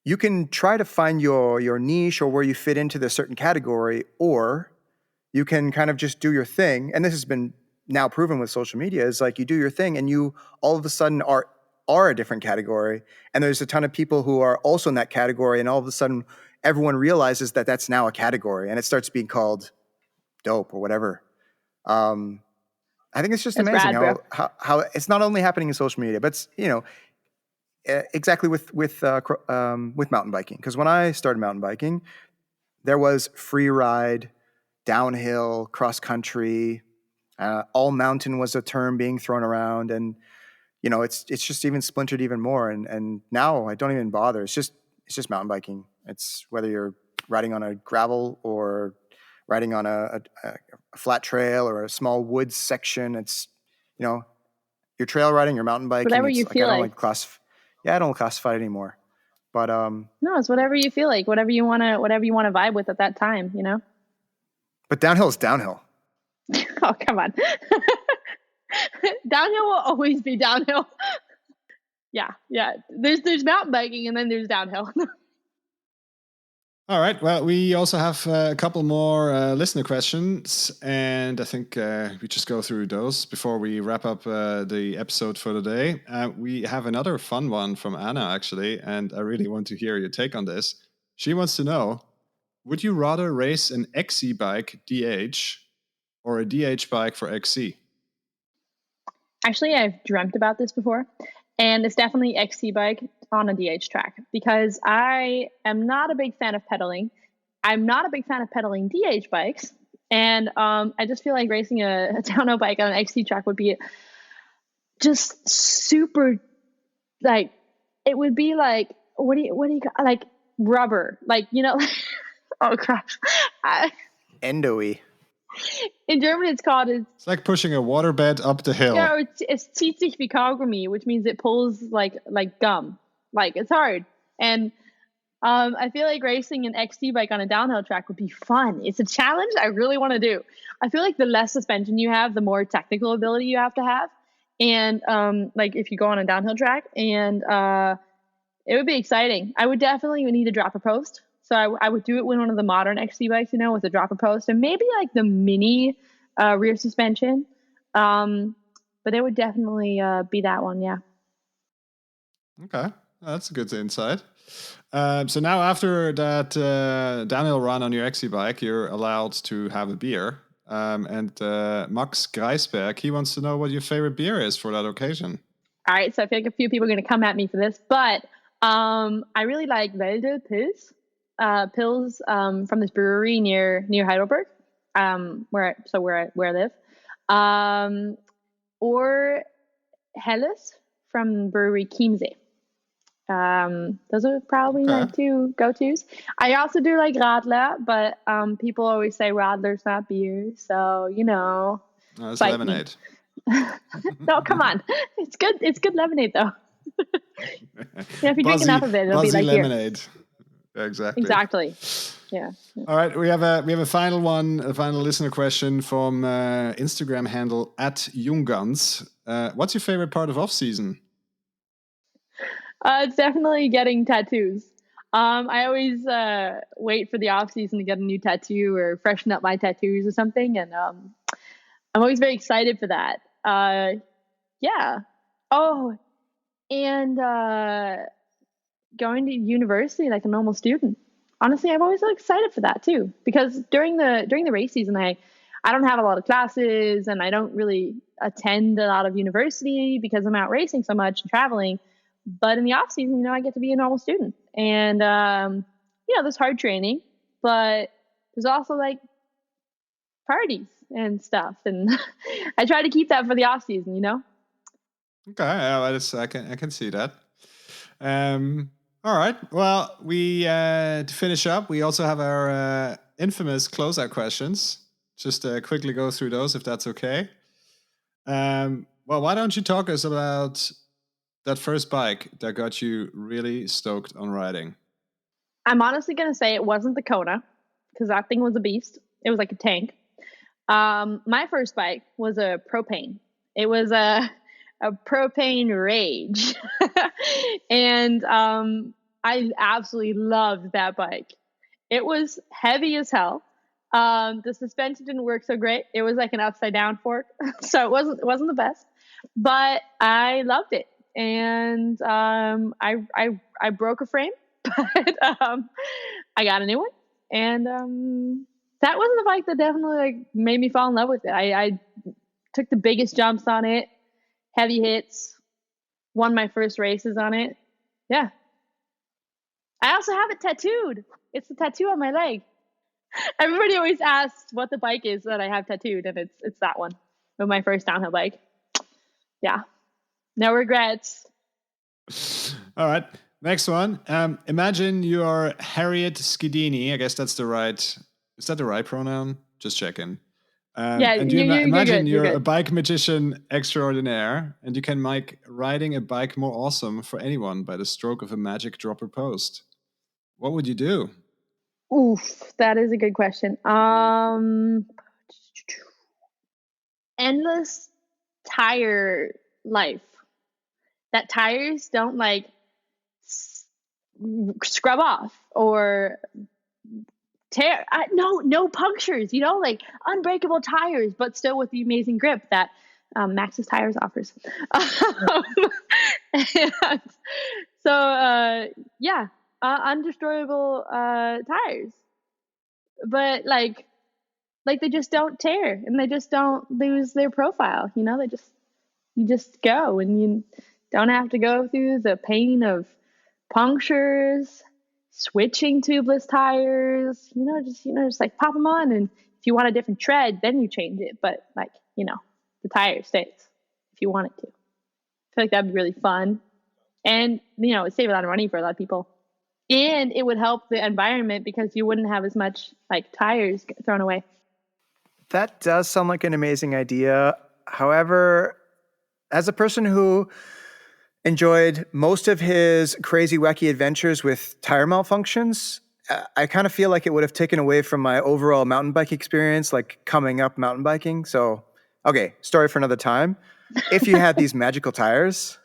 S2: you can try to find your niche or where you fit into this certain category, or you can kind of just do your thing. And this has been now proven with social media, is like you do your thing and you all of a sudden are a different category. And there's a ton of people who are also in that category, and all of a sudden everyone realizes that that's now a category, and it starts being called dope or whatever. I think it's just amazing how it's not only happening in social media, but it's, exactly with mountain biking. Because when I started mountain biking, there was free ride, downhill, cross country, all mountain was a term being thrown around, and it's just even splintered even more. And now I don't even bother. It's just mountain biking. It's whether you're riding on a gravel or riding on a flat trail or a small woods section. It's you're trail riding, you're mountain biking.
S3: Whatever you feel like.
S2: I don't classify it anymore. But
S3: no, it's whatever you feel like, whatever you want to vibe with at that time,
S2: But downhill is downhill.
S3: Oh, come on. Downhill will always be downhill. Yeah. There's mountain biking, and then there's downhill.
S1: All right. Well, we also have a couple more listener questions, and I think we just go through those before we wrap up the episode for today. We have another fun one from Anna, actually, and I really want to hear your take on this. She wants to know, would you rather race an XC bike DH or a DH bike for XC?
S3: Actually, I've dreamt about this before, and it's definitely XC bike on a DH track, because I am not a big fan of pedaling. I'm not a big fan of pedaling DH bikes, and I just feel like racing a downhill bike on an XC track would be just super, like, it would be like, what do you like, rubber, like, oh gosh,
S2: Endoy.
S3: In German, it's
S1: like pushing a waterbed up the hill.
S3: Yeah, es zieht sich wie Kaugummi, which means it pulls like gum. Like, it's hard. And I feel like racing an XC bike on a downhill track would be fun. It's a challenge I really want to do. I feel like the less suspension you have, the more technical ability you have to have. And like if you go on a downhill track, and it would be exciting. I would definitely need a dropper post. So I would do it with one of the modern XC bikes, with a dropper post and maybe like the mini rear suspension. But it would definitely be that one, yeah.
S1: Okay, that's a good insight. So now after that downhill run on your XC bike, you're allowed to have a beer. And Max Greisberg, he wants to know what your favorite beer is for that occasion.
S3: All right, so I feel like a few people are going to come at me for this, but I really like Wälder Pils, from this brewery near Heidelberg, where I live, or Helles from brewery Chiemsee. Those are probably my two go-tos. I also do like Radler, but people always say Radler's not beer, so
S1: No, it's lemonade.
S3: No, come on. It's good. It's good lemonade, though. If you drink enough of it, it'll be like
S1: lemonade. Yeah,
S3: exactly. Yeah.
S1: All right, we have a final one, a final listener question from Instagram handle @Jungans. What's your favorite part of off season?
S3: It's definitely getting tattoos. I always wait for the off season to get a new tattoo or freshen up my tattoos or something, and I'm always very excited for that. Yeah. Oh, and going to university like a normal student. Honestly, I'm always excited for that too, because during the race season, I don't have a lot of classes and I don't really attend a lot of university because I'm out racing so much and traveling. But in the off season, I get to be a normal student, and there's hard training, but there's also like parties and stuff, and I try to keep that for the off season.
S1: Okay, I can see that. All right. Well, we to finish up, we also have our infamous closeout questions. Just quickly go through those, if that's okay. Well, why don't you talk us about that first bike that got you really stoked on riding?
S3: I'm honestly going to say it wasn't the Kona, because that thing was a beast. It was like a tank. My first bike was a propane. It was a propane rage. And I absolutely loved that bike. It was heavy as hell. The suspension didn't work so great. It was like an upside down fork. So it wasn't the best, but I loved it. And I broke a frame, but I got a new one. And that was the bike that definitely made me fall in love with it. I took the biggest jumps on it, heavy hits, won my first races on it. Yeah. I also have it tattooed. It's a tattoo on my leg. Everybody always asks what the bike is that I have tattooed, and it's that one, with my first downhill bike. Yeah. No regrets.
S1: All right. Next one. Imagine you are Harriet Schedini. I guess that's is that the right pronoun? Just checking.
S3: Yeah,
S1: and imagine you're a bike magician extraordinaire, and you can make riding a bike more awesome for anyone by the stroke of a magic dropper post. What would you do?
S3: Oof, that is a good question. Endless tire life. That tires don't scrub off or tear. No punctures. Unbreakable tires, but still with the amazing grip that Maxxis Tires offers. And so undestroyable tires, but they just don't tear and they just don't lose their profile. You just go, and you don't have to go through the pain of punctures, switching tubeless tires. Just pop them on, and if you want a different tread, then you change it. But the tire stays if you want it to. I feel like that'd be really fun, and it'd save a lot of money for a lot of people, and it would help the environment because you wouldn't have as much tires thrown away.
S2: That does sound like an amazing idea. However, as a person who enjoyed most of his crazy, wacky adventures with tire malfunctions. I kind of feel like it would have taken away from my overall mountain bike experience, like coming up mountain biking. So, okay, story for another time. If you had these magical tires,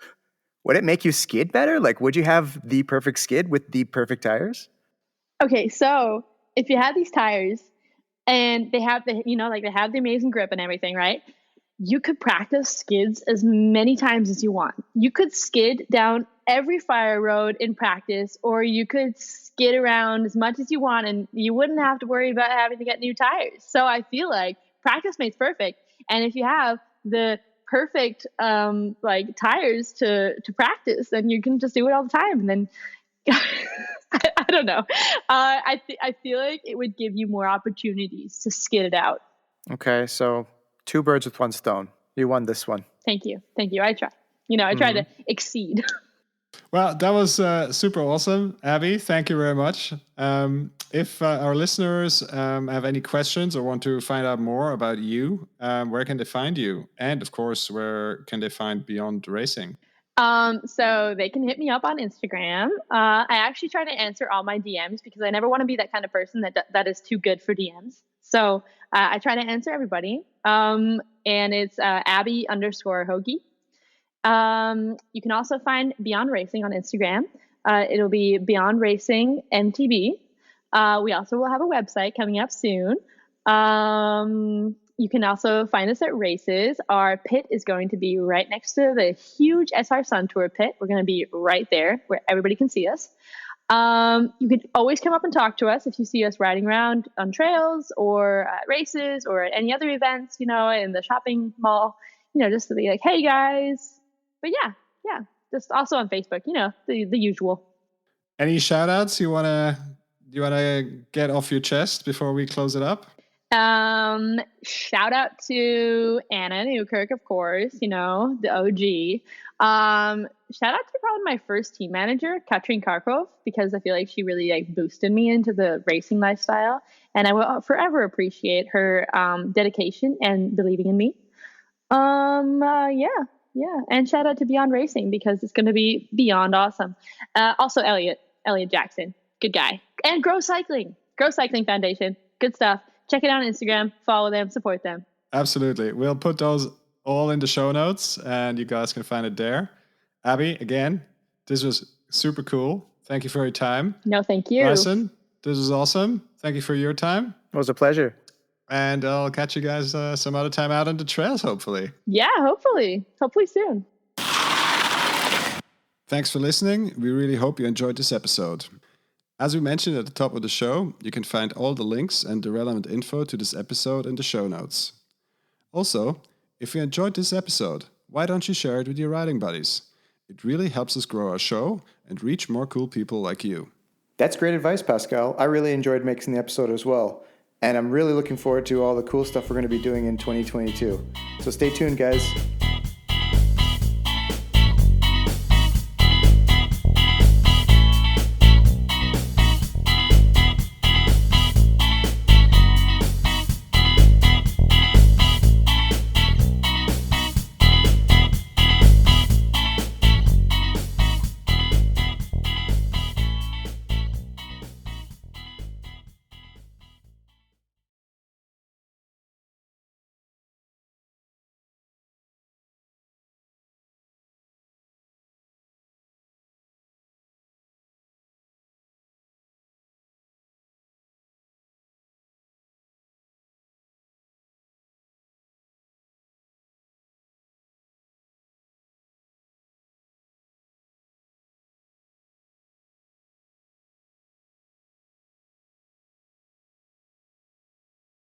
S2: would it make you skid better? Like, would you have the perfect skid with the perfect tires?
S3: Okay, so if you had these tires and they have they have the amazing grip and everything, right? You could practice skids as many times as you want. You could skid down every fire road in practice, or you could skid around as much as you want, and you wouldn't have to worry about having to get new tires. So I feel like practice makes perfect. And if you have the perfect tires to practice, then you can just do it all the time. And then I don't know. I feel like it would give you more opportunities to skid it out.
S2: Okay, so 2 birds with 1 stone. You won this one.
S3: Thank you. I try. I try to exceed.
S1: Well, that was super awesome, Abby. Thank you very much. If our listeners have any questions or want to find out more about you, where can they find you? And of course, where can they find Beyond Racing?
S3: So they can hit me up on Instagram. I actually try to answer all my DMs because I never want to be that kind of person that is too good for DMs. So I try to answer everybody. And it's Abby_Hogie. You can also find Beyond Racing on Instagram. It'll be Beyond Racing MTB. We also will have a website coming up soon. You can also find us at races. Our pit is going to be right next to the huge SR Sun Tour pit. We're going to be right there where everybody can see us. You can always come up and talk to us if you see us riding around on trails or at races or at any other events, in the shopping mall, just to be like, hey guys. But yeah, just also on Facebook, the usual.
S1: Any shout outs you want to get off your chest before we close it up?
S3: Shout out to Anna Newkirk, of course, the OG. Shout out to probably my first team manager, Katrin Karkov, because I feel like she really boosted me into the racing lifestyle, and I will forever appreciate her dedication and believing in me. Yeah, and shout out to Beyond Racing because it's going to be beyond awesome. Also Elliot Jackson, good guy, and Grow Cycling Foundation, good stuff. Check it out on Instagram, follow them, support them.
S1: Absolutely. We'll put those all in the show notes and you guys can find it there. Abby, again, this was super cool. Thank you for your time.
S3: No, thank you.
S1: Bryson, this was awesome. Thank you for your time.
S2: It was a pleasure.
S1: And I'll catch you guys some other time out on the trails, hopefully.
S3: Yeah, hopefully soon.
S1: Thanks for listening. We really hope you enjoyed this episode. As we mentioned at the top of the show, you can find all the links and the relevant info to this episode in the show notes. Also, if you enjoyed this episode, why don't you share it with your riding buddies? It really helps us grow our show and reach more cool people like you.
S2: That's great advice, Pascal. I really enjoyed making the episode as well. And I'm really looking forward to all the cool stuff we're going to be doing in 2022. So stay tuned, guys.